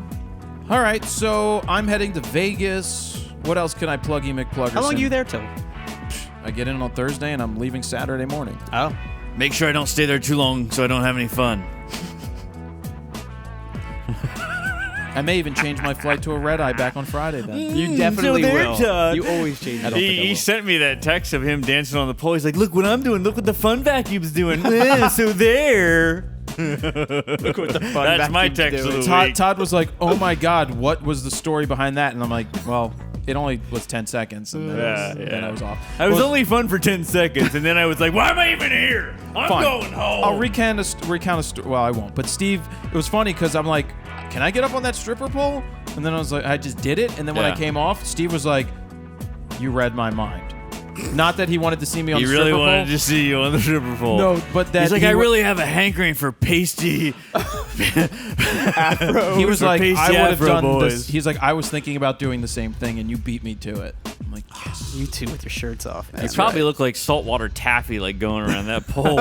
All right, so I'm heading to Vegas. What else can I pluggy McPluggerson? How long are you there till? I get in on Thursday and I'm leaving Saturday morning. Oh. Make sure I don't stay there too long, so I don't have any fun. I may even change my flight to a red eye back on Friday then. You definitely so there, will. Todd. You always change I it. don't think I He will. sent me that text of him dancing on the pole. He's like, "Look what I'm doing. Look what the fun vacuum's doing." Yeah, so there. Look what the fun That's my vacuum's text of doing. the week. Todd was like, "Oh my God, what was the story behind that?" And I'm like, "Well, it only was 10 seconds, and then I was off." I was Well, only fun for 10 seconds, and then I was like, "Why am I even here? I'm fine. going home." I'll recount a story. Well, I won't. But Steve, it was funny because I'm like, "Can I get up on that stripper pole?" And then I was like, I just did it. And then when I Yeah. came off, Steve was like, "You read my mind." Not that he wanted to see me on He the really stripper wanted pole. to see you on the stripper pole. No, but that he's like, he I wa- really have a hankering for pasty. He was for like, pasty I would have Afro done boys. this. He's like, I was thinking about doing the same thing, and you beat me to it. I'm like, yes. You two with your shirts off. You probably look like saltwater taffy, like going around that pole.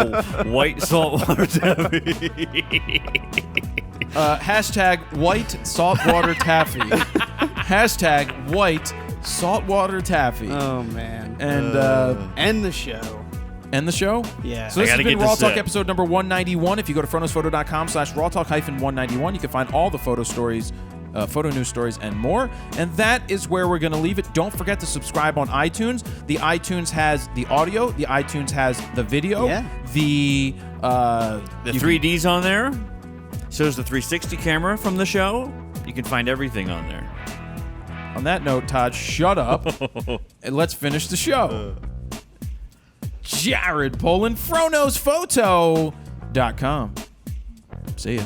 White saltwater taffy. Hashtag white saltwater taffy. Hashtag white saltwater taffy. Oh man. And End the show. end the show? Yeah. So this has gotta been get this RAWtalk set. episode number 191. If you go to FroKnowsPhoto.com/RAWtalk-191, you can find all the photo stories, photo news stories, and more. And that is where we're going to leave it. Don't forget to subscribe on iTunes. The iTunes has the audio. The iTunes has the video. Yeah. The The 3D's on there. So is the 360 camera from the show. You can find everything on there. On that note, Todd, shut up and let's finish the show. Jared Polin, FroKnowsPhoto.com. See ya.